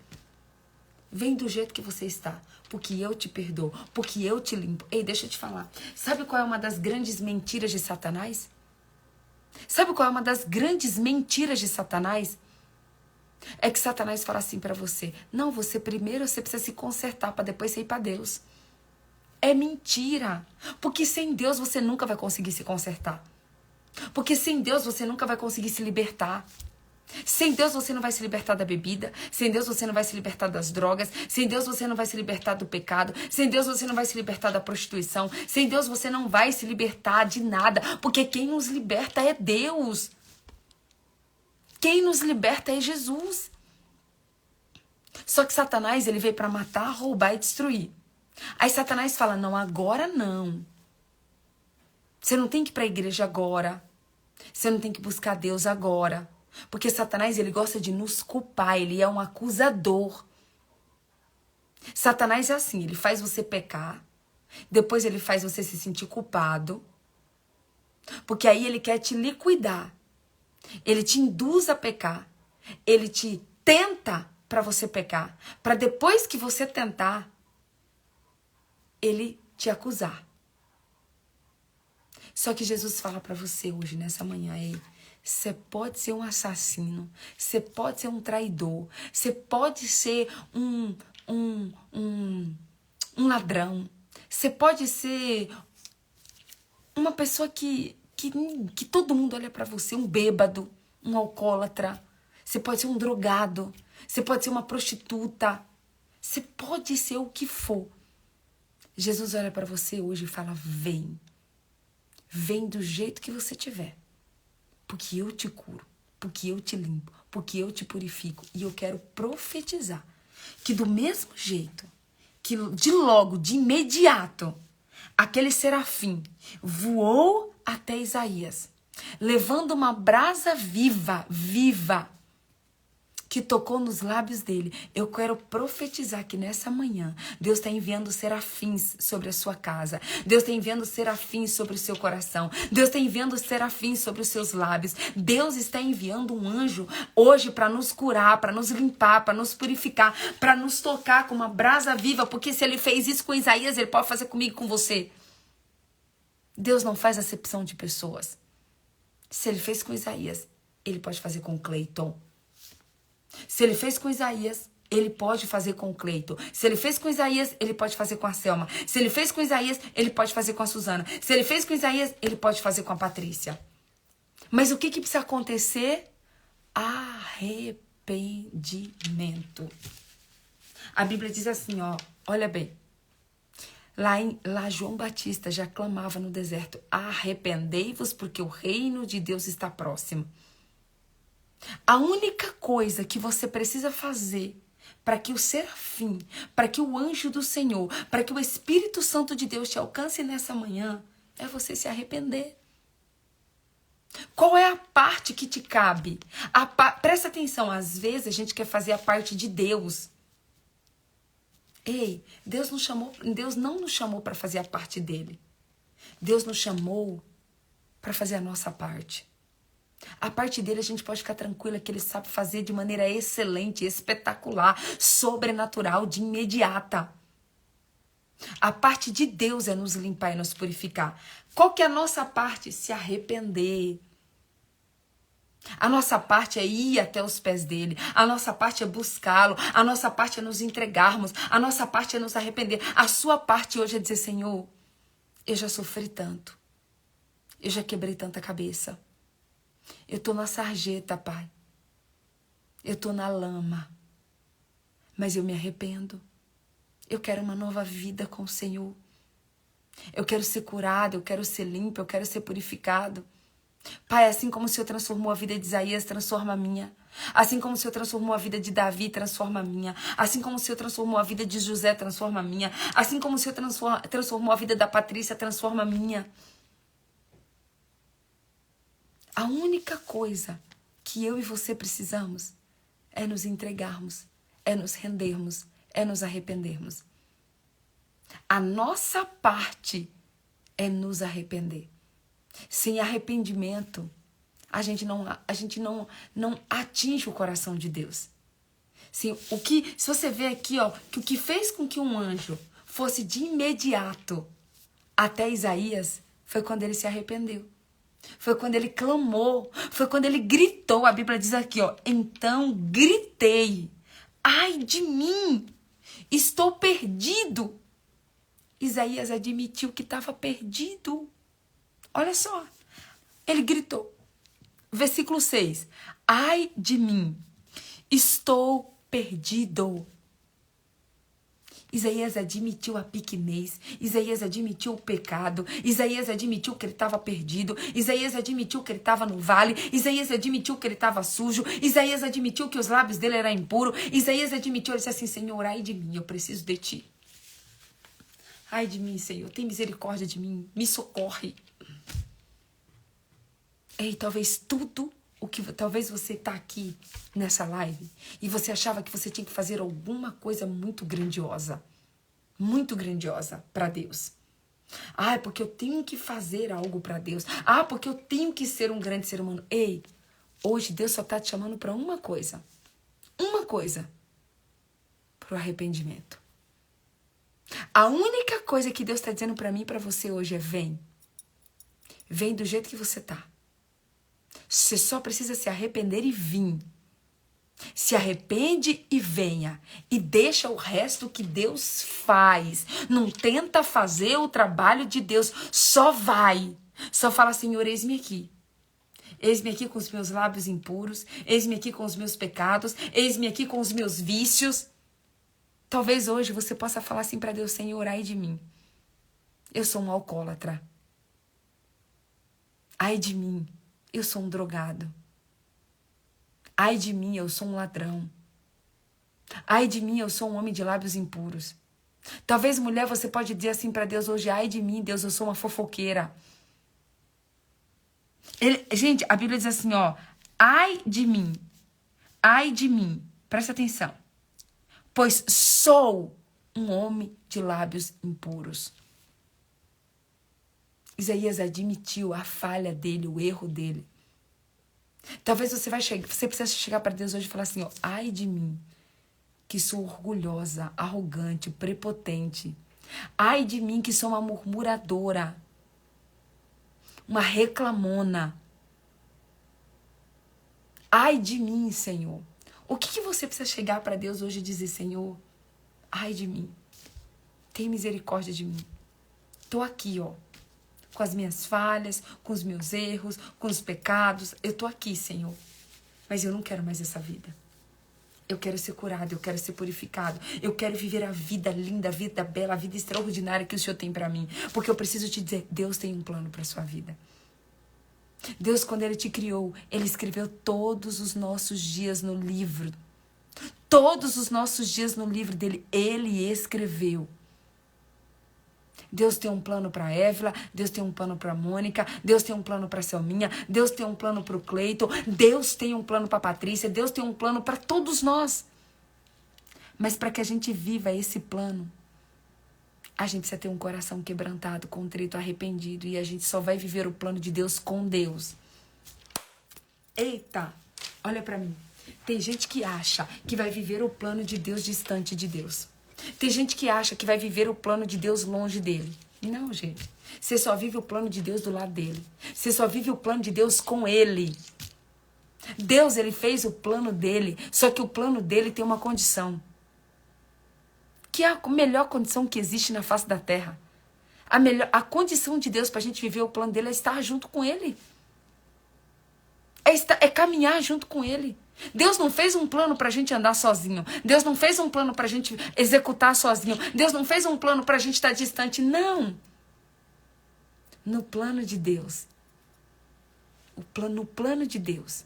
Vem do jeito que você está, porque eu te perdoo, porque eu te limpo. Ei, deixa eu te falar. Sabe qual é uma das grandes mentiras de Satanás? Sabe qual é uma das grandes mentiras de Satanás? É que Satanás fala assim para você: não, você primeiro você precisa se consertar para depois você ir para Deus. É mentira. Porque sem Deus você nunca vai conseguir se consertar. Porque sem Deus você nunca vai conseguir se libertar. Sem Deus você não vai se libertar da bebida. Sem Deus você não vai se libertar das drogas. Sem Deus você não vai se libertar do pecado. Sem Deus você não vai se libertar da prostituição. Sem Deus você não vai se libertar de nada. Porque quem nos liberta é Deus. Quem nos liberta é Jesus. Só que Satanás, ele veio para matar, roubar e destruir. Aí Satanás fala, não, agora não. Você não tem que ir para a igreja agora. Você não tem que buscar Deus agora. Porque Satanás, ele gosta de nos culpar, ele é um acusador. Satanás é assim, ele faz você pecar, depois ele faz você se sentir culpado, porque aí ele quer te liquidar. Ele te induz a pecar, ele te tenta para você pecar, para depois que você tentar, ele te acusar. Só que Jesus fala para você hoje, nessa manhã, ei, você pode ser um assassino, você pode ser um traidor, você pode ser um ladrão, você pode ser uma pessoa que todo mundo olha para você, um bêbado, um alcoólatra, você pode ser um drogado, você pode ser uma prostituta, você pode ser o que for. Jesus olha para você hoje e fala, vem. Vem do jeito que você tiver, porque eu te curo, porque eu te limpo, porque eu te purifico. E eu quero profetizar que do mesmo jeito, que de imediato, aquele serafim voou até Isaías, levando uma brasa viva, que tocou nos lábios dele. Eu quero profetizar que nessa manhã, Deus está enviando serafins sobre a sua casa. Deus está enviando serafins sobre o seu coração. Deus está enviando serafins sobre os seus lábios. Deus está enviando um anjo hoje para nos curar, para nos limpar, para nos purificar, para nos tocar com uma brasa viva, porque se ele fez isso com Isaías, ele pode fazer comigo e com você. Deus não faz acepção de pessoas. Se ele fez com Isaías, ele pode fazer com Cleiton. Se ele fez com Isaías, ele pode fazer com o Cleito. Se ele fez com Isaías, ele pode fazer com a Selma. Se ele fez com Isaías, ele pode fazer com a Suzana. Se ele fez com Isaías, ele pode fazer com a Patrícia. Mas o que precisa acontecer? Arrependimento. A Bíblia diz assim, ó, olha bem. Lá João Batista já clamava no deserto, arrependei-vos porque o reino de Deus está próximo. A única coisa que você precisa fazer para que o serafim, para que o anjo do Senhor, para que o Espírito Santo de Deus te alcance nessa manhã, é você se arrepender. Qual é a parte que te cabe? Presta atenção, às vezes a gente quer fazer a parte de Deus. Ei, Deus não nos chamou para fazer a parte dele. Deus nos chamou para fazer a nossa parte. A parte dele a gente pode ficar tranquila que ele sabe fazer de maneira excelente, espetacular, sobrenatural, de imediata. A parte de Deus é nos limpar e nos purificar. Qual que é a nossa parte? Se arrepender. A nossa parte é ir até os pés dele. A nossa parte é buscá-lo. A nossa parte é nos entregarmos. A nossa parte é nos arrepender. A sua parte hoje é dizer, Senhor, eu já sofri tanto. Eu já quebrei tanta cabeça. Eu tô na sarjeta, Pai. Eu tô na lama. Mas eu me arrependo. Eu quero uma nova vida com o Senhor. Eu quero ser curado, eu quero ser limpo, eu quero ser purificado. Pai, assim como o Senhor transformou a vida de Isaías, transforma a minha. Assim como o Senhor transformou a vida de Davi, transforma a minha. Assim como o Senhor transformou a vida de José, transforma a minha. Assim como o Senhor transformou a vida da Patrícia, transforma a minha. A única coisa que eu e você precisamos é nos entregarmos, é nos rendermos, é nos arrependermos. A nossa parte é nos arrepender. Sem arrependimento, a gente não atinge o coração de Deus. Se você vê aqui, ó, que o que fez com que um anjo fosse de imediato até Isaías foi quando ele se arrependeu. Foi quando ele clamou, foi quando ele gritou. A Bíblia diz aqui, ó, então gritei, ai de mim, estou perdido. Isaías admitiu que estava perdido. Olha só, ele gritou. Versículo 6, ai de mim, estou perdido. Isaías admitiu a pequenez, Isaías admitiu o pecado, Isaías admitiu que ele estava perdido, Isaías admitiu que ele estava no vale, Isaías admitiu que ele estava sujo, Isaías admitiu que os lábios dele eram impuros, Isaías admitiu, ele disse assim, Senhor, ai de mim, eu preciso de ti. Ai de mim, Senhor, tem misericórdia de mim, me socorre. Ei, talvez você está aqui nessa live e você achava que você tinha que fazer alguma coisa muito grandiosa para Deus. Ah, é porque eu tenho que fazer algo para Deus. Ah, porque eu tenho que ser um grande ser humano. Ei, hoje Deus só está te chamando para uma coisa, para o arrependimento. A única coisa que Deus está dizendo para mim e para você hoje é vem do jeito que você está. Você só precisa se arrepender e vir. Se arrepende e venha. E deixa o resto que Deus faz. Não tenta fazer o trabalho de Deus. Só vai. Só fala, Senhor, eis-me aqui. Eis-me aqui com os meus lábios impuros. Eis-me aqui com os meus pecados. Eis-me aqui com os meus vícios. Talvez hoje você possa falar assim para Deus, Senhor, ai de mim. Eu sou um alcoólatra. Ai de mim. Eu sou um drogado. Ai de mim, eu sou um ladrão. Ai de mim, eu sou um homem de lábios impuros. Talvez, mulher, você pode dizer assim para Deus hoje, ai de mim, Deus, eu sou uma fofoqueira. Gente, a Bíblia diz assim, ó, ai de mim, presta atenção, pois sou um homem de lábios impuros. Isaías admitiu a falha dele, o erro dele. Talvez você precisa chegar para Deus hoje e falar assim, ó, ai de mim, que sou orgulhosa, arrogante, prepotente. Ai de mim, que sou uma murmuradora, uma reclamona. Ai de mim, Senhor. O que você precisa chegar para Deus hoje e dizer, Senhor, ai de mim, tem misericórdia de mim. Tô aqui, ó, com as minhas falhas, com os meus erros, com os pecados. Eu tô aqui, Senhor. Mas eu não quero mais essa vida. Eu quero ser curado, eu quero ser purificado. Eu quero viver a vida linda, a vida bela, a vida extraordinária que o Senhor tem pra mim. Porque eu preciso te dizer, Deus tem um plano pra sua vida. Deus, quando Ele te criou, Ele escreveu todos os nossos dias no livro. Todos os nossos dias no livro dele, Ele escreveu. Deus tem um plano para Évila, Deus tem um plano para Mônica, Deus tem um plano para Selminha, Deus tem um plano para o Cleiton, Deus tem um plano para Patrícia, Deus tem um plano para todos nós. Mas para que a gente viva esse plano, a gente precisa ter um coração quebrantado, contrito, arrependido, e a gente só vai viver o plano de Deus com Deus. Eita, olha para mim. Tem gente que acha que vai viver o plano de Deus distante de Deus. Tem gente que acha que vai viver o plano de Deus longe dele. Não, gente. Você só vive o plano de Deus do lado dele. Você só vive o plano de Deus com ele. Deus, ele fez o plano dele. Só que o plano dele tem uma condição. Que é a melhor condição que existe na face da terra. A condição de Deus para a gente viver o plano dele é estar junto com ele. É caminhar junto com ele. Deus não fez um plano para a gente andar sozinho. Deus não fez um plano para a gente executar sozinho. Deus não fez um plano para a gente estar distante. Não. No plano de Deus. No plano de Deus.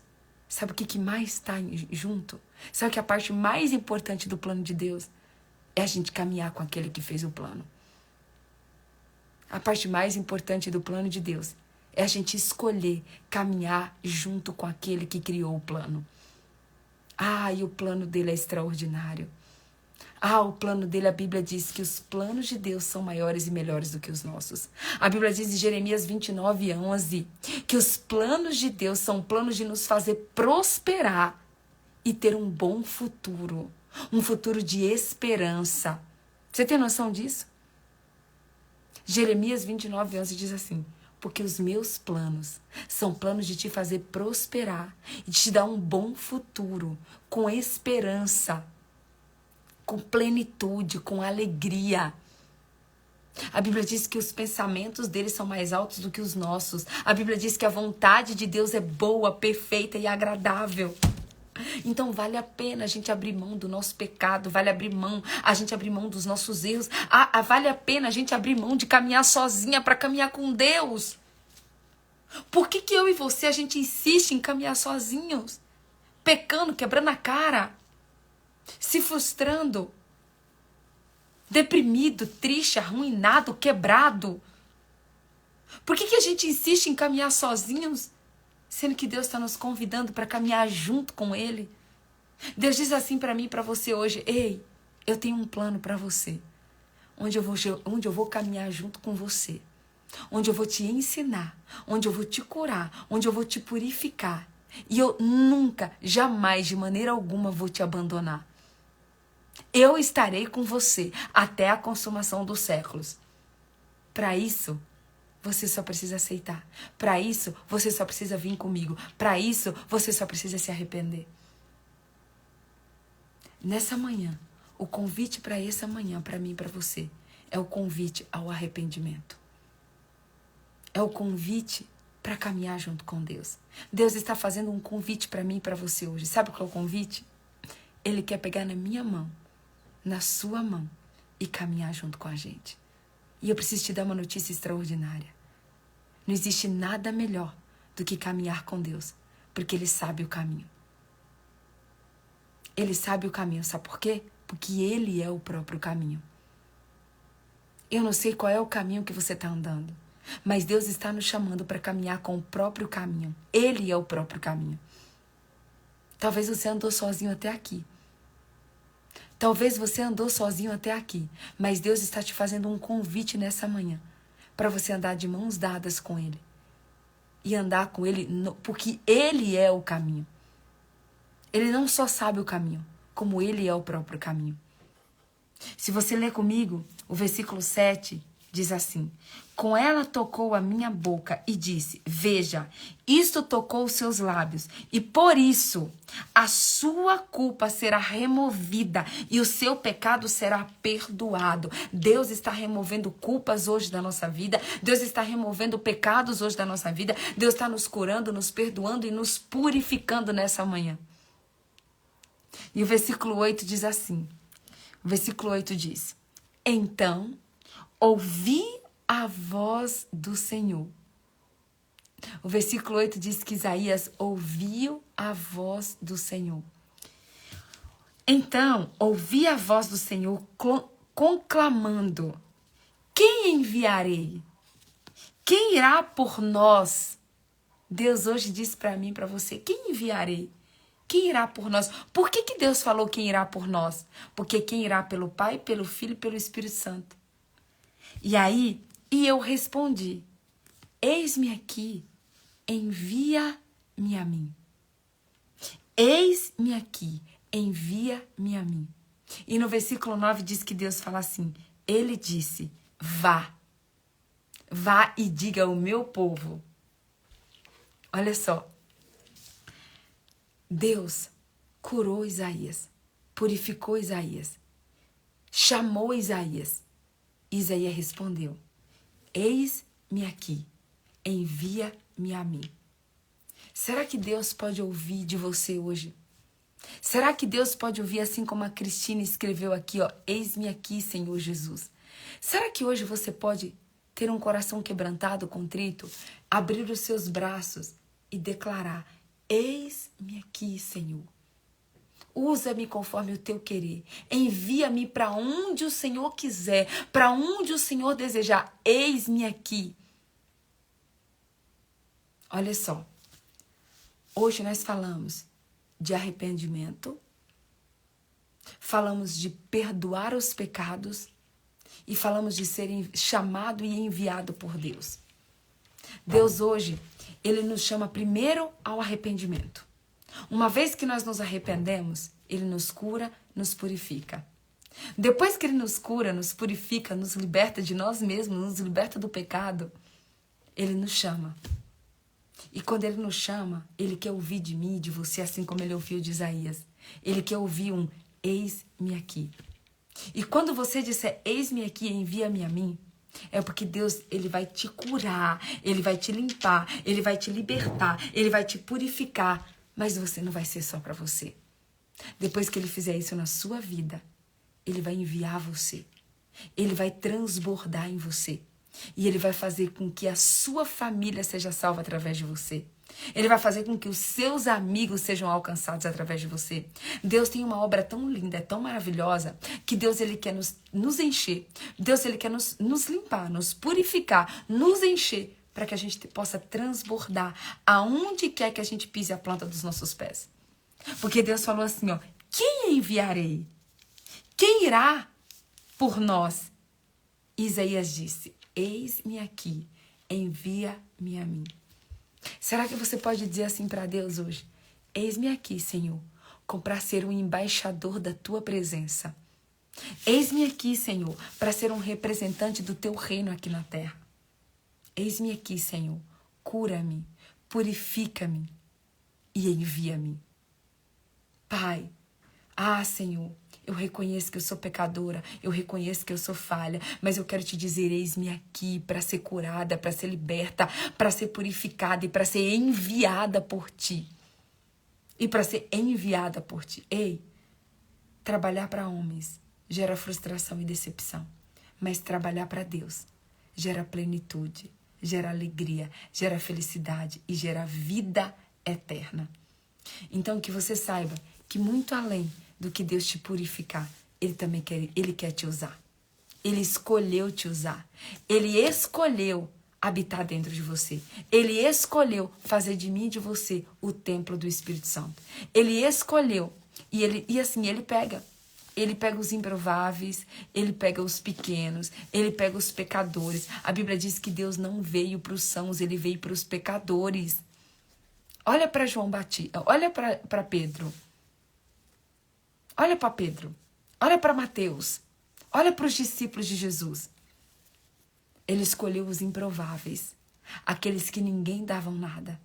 Sabe o que mais está junto? Sabe que a parte mais importante do plano de Deus é a gente caminhar com aquele que fez o plano. A parte mais importante do plano de Deus é a gente escolher caminhar junto com aquele que criou o plano. Ah, e o plano dele é extraordinário. Ah, o plano dele, a Bíblia diz que os planos de Deus são maiores e melhores do que os nossos. A Bíblia diz em Jeremias 29:11 que os planos de Deus são planos de nos fazer prosperar e ter um bom futuro. Um futuro de esperança. Você tem noção disso? Jeremias 29:11 diz assim: porque os meus planos são planos de te fazer prosperar e de te dar um bom futuro, com esperança, com plenitude, com alegria. A Bíblia diz que os pensamentos dele são mais altos do que os nossos. A Bíblia diz que a vontade de Deus é boa, perfeita e agradável. Então vale a pena a gente abrir mão do nosso pecado, vale a gente abrir mão dos nossos erros, vale a pena a gente abrir mão de caminhar sozinha para caminhar com Deus. Por que eu e você, a gente insiste em caminhar sozinhos? Pecando, quebrando a cara, se frustrando, deprimido, triste, arruinado, quebrado. Por que a gente insiste em caminhar sozinhos, sendo que Deus está nos convidando para caminhar junto com Ele? Deus diz assim para mim e para você hoje: ei, eu tenho um plano para você, onde eu vou caminhar junto com você, onde eu vou te ensinar, onde eu vou te curar, onde eu vou te purificar. E eu nunca, jamais, de maneira alguma, vou te abandonar. Eu estarei com você até a consumação dos séculos. Para isso, você só precisa aceitar. Para isso, você só precisa vir comigo. Para isso, você só precisa se arrepender. Nessa manhã, o convite para essa manhã, para mim e para você, é o convite ao arrependimento. É o convite para caminhar junto com Deus. Deus está fazendo um convite para mim e para você hoje. Sabe qual é o convite? Ele quer pegar na minha mão, na sua mão, e caminhar junto com a gente. E eu preciso te dar uma notícia extraordinária. Não existe nada melhor do que caminhar com Deus, porque Ele sabe o caminho. Ele sabe o caminho, sabe por quê? Porque Ele é o próprio caminho. Eu não sei qual é o caminho que você está andando, mas Deus está nos chamando para caminhar com o próprio caminho. Ele é o próprio caminho. Talvez você andou sozinho até aqui. Talvez você andou sozinho até aqui, mas Deus está te fazendo um convite nessa manhã para você andar de mãos dadas com Ele e andar com Ele, porque Ele é o caminho. Ele não só sabe o caminho, como Ele é o próprio caminho. Se você ler comigo, o versículo 7 diz assim: com ela tocou a minha boca e disse: veja, isto tocou os seus lábios, e por isso a sua culpa será removida e o seu pecado será perdoado. Deus está removendo culpas hoje da nossa vida, Deus está removendo pecados hoje da nossa vida, Deus está nos curando, nos perdoando e nos purificando nessa manhã. E o versículo 8 diz assim, o versículo 8 diz: então ouvi a voz do Senhor. O versículo 8 diz que Isaías ouviu a voz do Senhor. Então, ouvi a voz do Senhor conclamando: quem enviarei? Quem irá por nós? Deus hoje diz para mim e para você: quem enviarei? Quem irá por nós? Por que Deus falou quem irá por nós? Porque quem irá pelo Pai, pelo Filho e pelo Espírito Santo. E eu respondi: eis-me aqui, envia-me a mim. Eis-me aqui, envia-me a mim. E no versículo 9 diz que Deus fala assim, Ele disse: vá e diga ao meu povo. Olha só, Deus curou Isaías, purificou Isaías, chamou Isaías. Isaías respondeu: eis-me aqui, envia-me a mim. Será que Deus pode ouvir de você hoje? Será que Deus pode ouvir assim como a Cristina escreveu aqui, ó, eis-me aqui, Senhor Jesus? Será que hoje você pode ter um coração quebrantado, contrito, abrir os seus braços e declarar: eis-me aqui, Senhor. Usa-me conforme o teu querer. Envia-me para onde o Senhor quiser, para onde o Senhor desejar. Eis-me aqui. Olha só. Hoje nós falamos de arrependimento, falamos de perdoar os pecados e falamos de ser chamado e enviado por Deus. Deus hoje, Ele nos chama primeiro ao arrependimento. Uma vez que nós nos arrependemos, Ele nos cura, nos purifica. Depois que Ele nos cura, nos purifica, nos liberta de nós mesmos, nos liberta do pecado, Ele nos chama. E quando Ele nos chama, Ele quer ouvir de mim e de você, assim como Ele ouviu de Isaías. Ele quer ouvir um eis-me aqui. E quando você disser eis-me aqui, envia-me a mim, é porque Deus, Ele vai te curar, Ele vai te limpar, Ele vai te libertar, Ele vai te purificar Mas você não vai ser só para você. Depois que ele fizer isso na sua vida, ele vai enviar você. Ele vai transbordar em você. E ele vai fazer com que a sua família seja salva através de você. Ele vai fazer com que os seus amigos sejam alcançados através de você. Deus tem uma obra tão linda, tão maravilhosa, que Deus ele quer nos encher. Deus ele quer nos limpar, nos purificar, nos encher, para que a gente possa transbordar aonde quer que a gente pise a planta dos nossos pés. Porque Deus falou assim, ó, quem enviarei? Quem irá por nós? Isaías disse, eis-me aqui, envia-me a mim. Será que você pode dizer assim para Deus hoje? Eis-me aqui, Senhor, para ser um embaixador da tua presença. Eis-me aqui, Senhor, para ser um representante do teu reino aqui na terra. Eis-me aqui, Senhor, cura-me, purifica-me e envia-me. Pai, Senhor, eu reconheço que eu sou pecadora, eu reconheço que eu sou falha, mas eu quero te dizer, eis-me aqui para ser curada, para ser liberta, para ser purificada e para ser enviada por ti. E para ser enviada por ti. Ei, trabalhar para homens gera frustração e decepção, mas trabalhar para Deus gera plenitude, gera alegria, gera felicidade e gera vida eterna. Então que você saiba que muito além do que Deus te purificar, Ele quer te usar. Ele escolheu te usar. Ele escolheu habitar dentro de você. Ele escolheu fazer de mim e de você o templo do Espírito Santo. Ele escolheu. E assim, Ele pega os improváveis, Ele pega os pequenos, Ele pega os pecadores. A Bíblia diz que Deus não veio para os sãos, Ele veio para os pecadores. Olha para João Batista, olha para Pedro. Olha para Pedro, olha para Mateus, olha para os discípulos de Jesus. Ele escolheu os improváveis, aqueles que ninguém dava nada.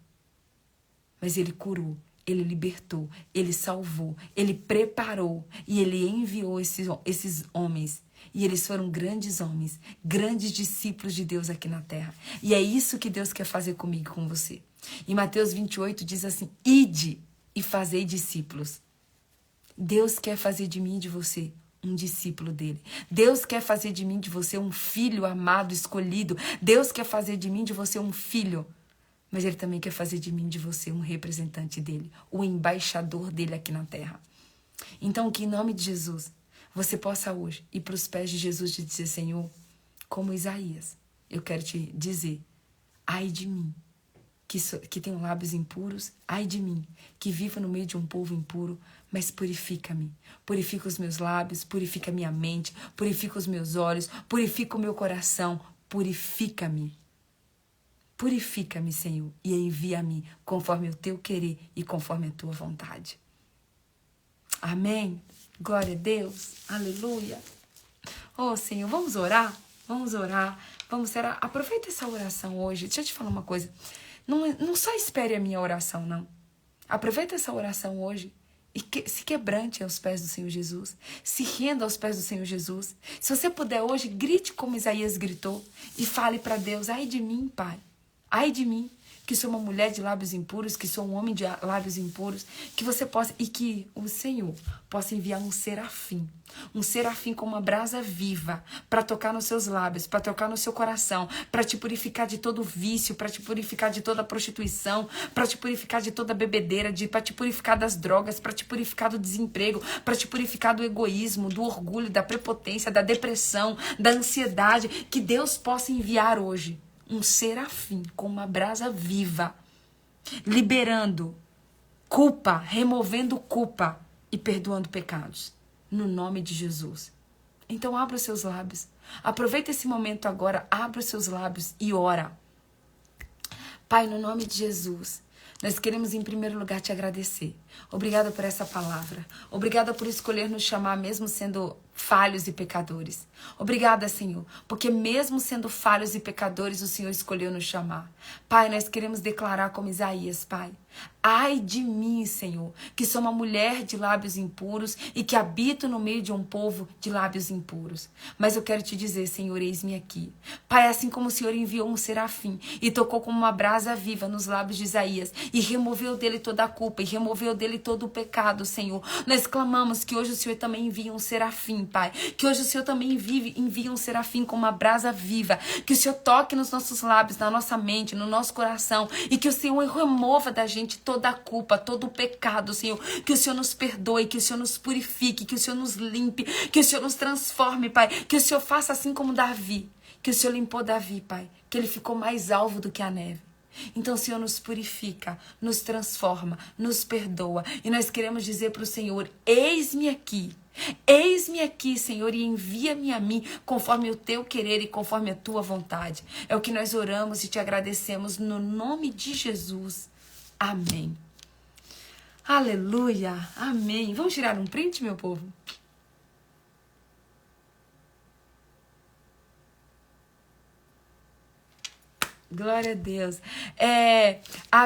Mas Ele curou, Ele libertou, Ele salvou, Ele preparou e Ele enviou esses homens. E eles foram grandes homens, grandes discípulos de Deus aqui na terra. E é isso que Deus quer fazer comigo e com você. Em Mateus 28 diz assim, ide e fazei discípulos. Deus quer fazer de mim e de você um discípulo dele. Deus quer fazer de mim e de você um filho amado, escolhido. Deus quer fazer de mim e de você um filho. Mas Ele também quer fazer de mim e de você um representante dele, o embaixador dele aqui na terra. Então, que em nome de Jesus, você possa hoje ir para os pés de Jesus e dizer, Senhor, como Isaías, eu quero te dizer, ai de mim, que tenho lábios impuros, ai de mim, que vivo no meio de um povo impuro, mas purifica-me, purifica os meus lábios, purifica a minha mente, purifica os meus olhos, purifica o meu coração, purifica-me. Purifica-me, Senhor, e envia-me conforme o teu querer e conforme a tua vontade. Amém? Glória a Deus, aleluia. Oh, Senhor, vamos orar? Vamos orar, vamos orar. Aproveita essa oração hoje, deixa eu te falar uma coisa. Não só espere a minha oração, não. Aproveita essa oração hoje e se quebrante aos pés do Senhor Jesus. Se renda aos pés do Senhor Jesus. Se você puder hoje, grite como Isaías gritou e fale para Deus, ai de mim, Pai. Ai de mim, que sou uma mulher de lábios impuros, que sou um homem de lábios impuros, que você possa, e que o Senhor possa enviar um serafim com uma brasa viva, para tocar nos seus lábios, para tocar no seu coração, para te purificar de todo vício, para te purificar de toda prostituição, para te purificar de toda bebedeira, para te purificar das drogas, para te purificar do desemprego, para te purificar do egoísmo, do orgulho, da prepotência, da depressão, da ansiedade, que Deus possa enviar hoje um serafim com uma brasa viva, liberando culpa, removendo culpa e perdoando pecados, no nome de Jesus. Então abra os seus lábios, aproveita esse momento agora, abra os seus lábios e ora. Pai, no nome de Jesus, nós queremos em primeiro lugar te agradecer. Obrigada por essa palavra. Obrigada por escolher nos chamar mesmo sendo falhos e pecadores. Obrigada, Senhor, porque mesmo sendo falhos e pecadores, o Senhor escolheu nos chamar. Pai, nós queremos declarar como Isaías, Pai, Ai de mim, Senhor, que sou uma mulher de lábios impuros e que habito no meio de um povo de lábios impuros. Mas eu quero te dizer, Senhor, eis-me aqui. Pai, assim como o Senhor enviou um serafim e tocou como uma brasa viva nos lábios de Isaías e removeu dele toda a culpa e removeu dele todo o pecado, Senhor. Nós clamamos que hoje o Senhor também envia um serafim, Pai. Que hoje o Senhor também envia um serafim como uma brasa viva. Que o Senhor toque nos nossos lábios, na nossa mente, no nosso coração e que o Senhor remova da gente toda a culpa, todo o pecado, Senhor. Que o Senhor nos perdoe, que o Senhor nos purifique, que o Senhor nos limpe, que o Senhor nos transforme, Pai. Que o Senhor faça assim como Davi, que o Senhor limpou Davi, Pai. Que ele ficou mais alvo do que a neve. Então, Senhor, nos purifica, nos transforma, nos perdoa. E nós queremos dizer para o Senhor, eis-me aqui. Eis-me aqui, Senhor, e envia-me a mim conforme o teu querer e conforme a tua vontade. É o que nós oramos e te agradecemos no nome de Jesus. Amém. Aleluia. Amém. Vamos tirar um print, meu povo? Glória a Deus. A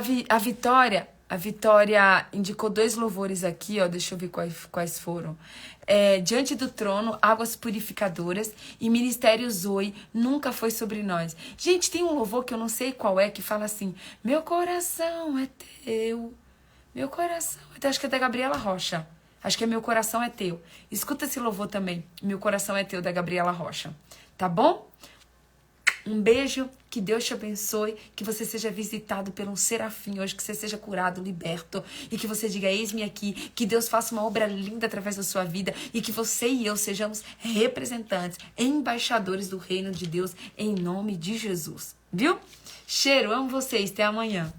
Vitória indicou 2 louvores aqui, ó. Deixa eu ver quais foram. Diante do trono, águas purificadoras e Ministério Zoe nunca foi sobre nós. Gente, tem um louvor que eu não sei qual é, que fala assim: meu coração é teu, meu coração é teu. Acho que é da Gabriela Rocha. Acho que é Meu Coração é Teu. Escuta esse louvor também, Meu Coração é Teu, da Gabriela Rocha. Tá bom? Um beijo, que Deus te abençoe, que você seja visitado por um serafim hoje, que você seja curado, liberto, e que você diga, eis-me aqui, que Deus faça uma obra linda através da sua vida, e que você e eu sejamos representantes, embaixadores do reino de Deus, em nome de Jesus. Viu? Cheiro, amo vocês, até amanhã.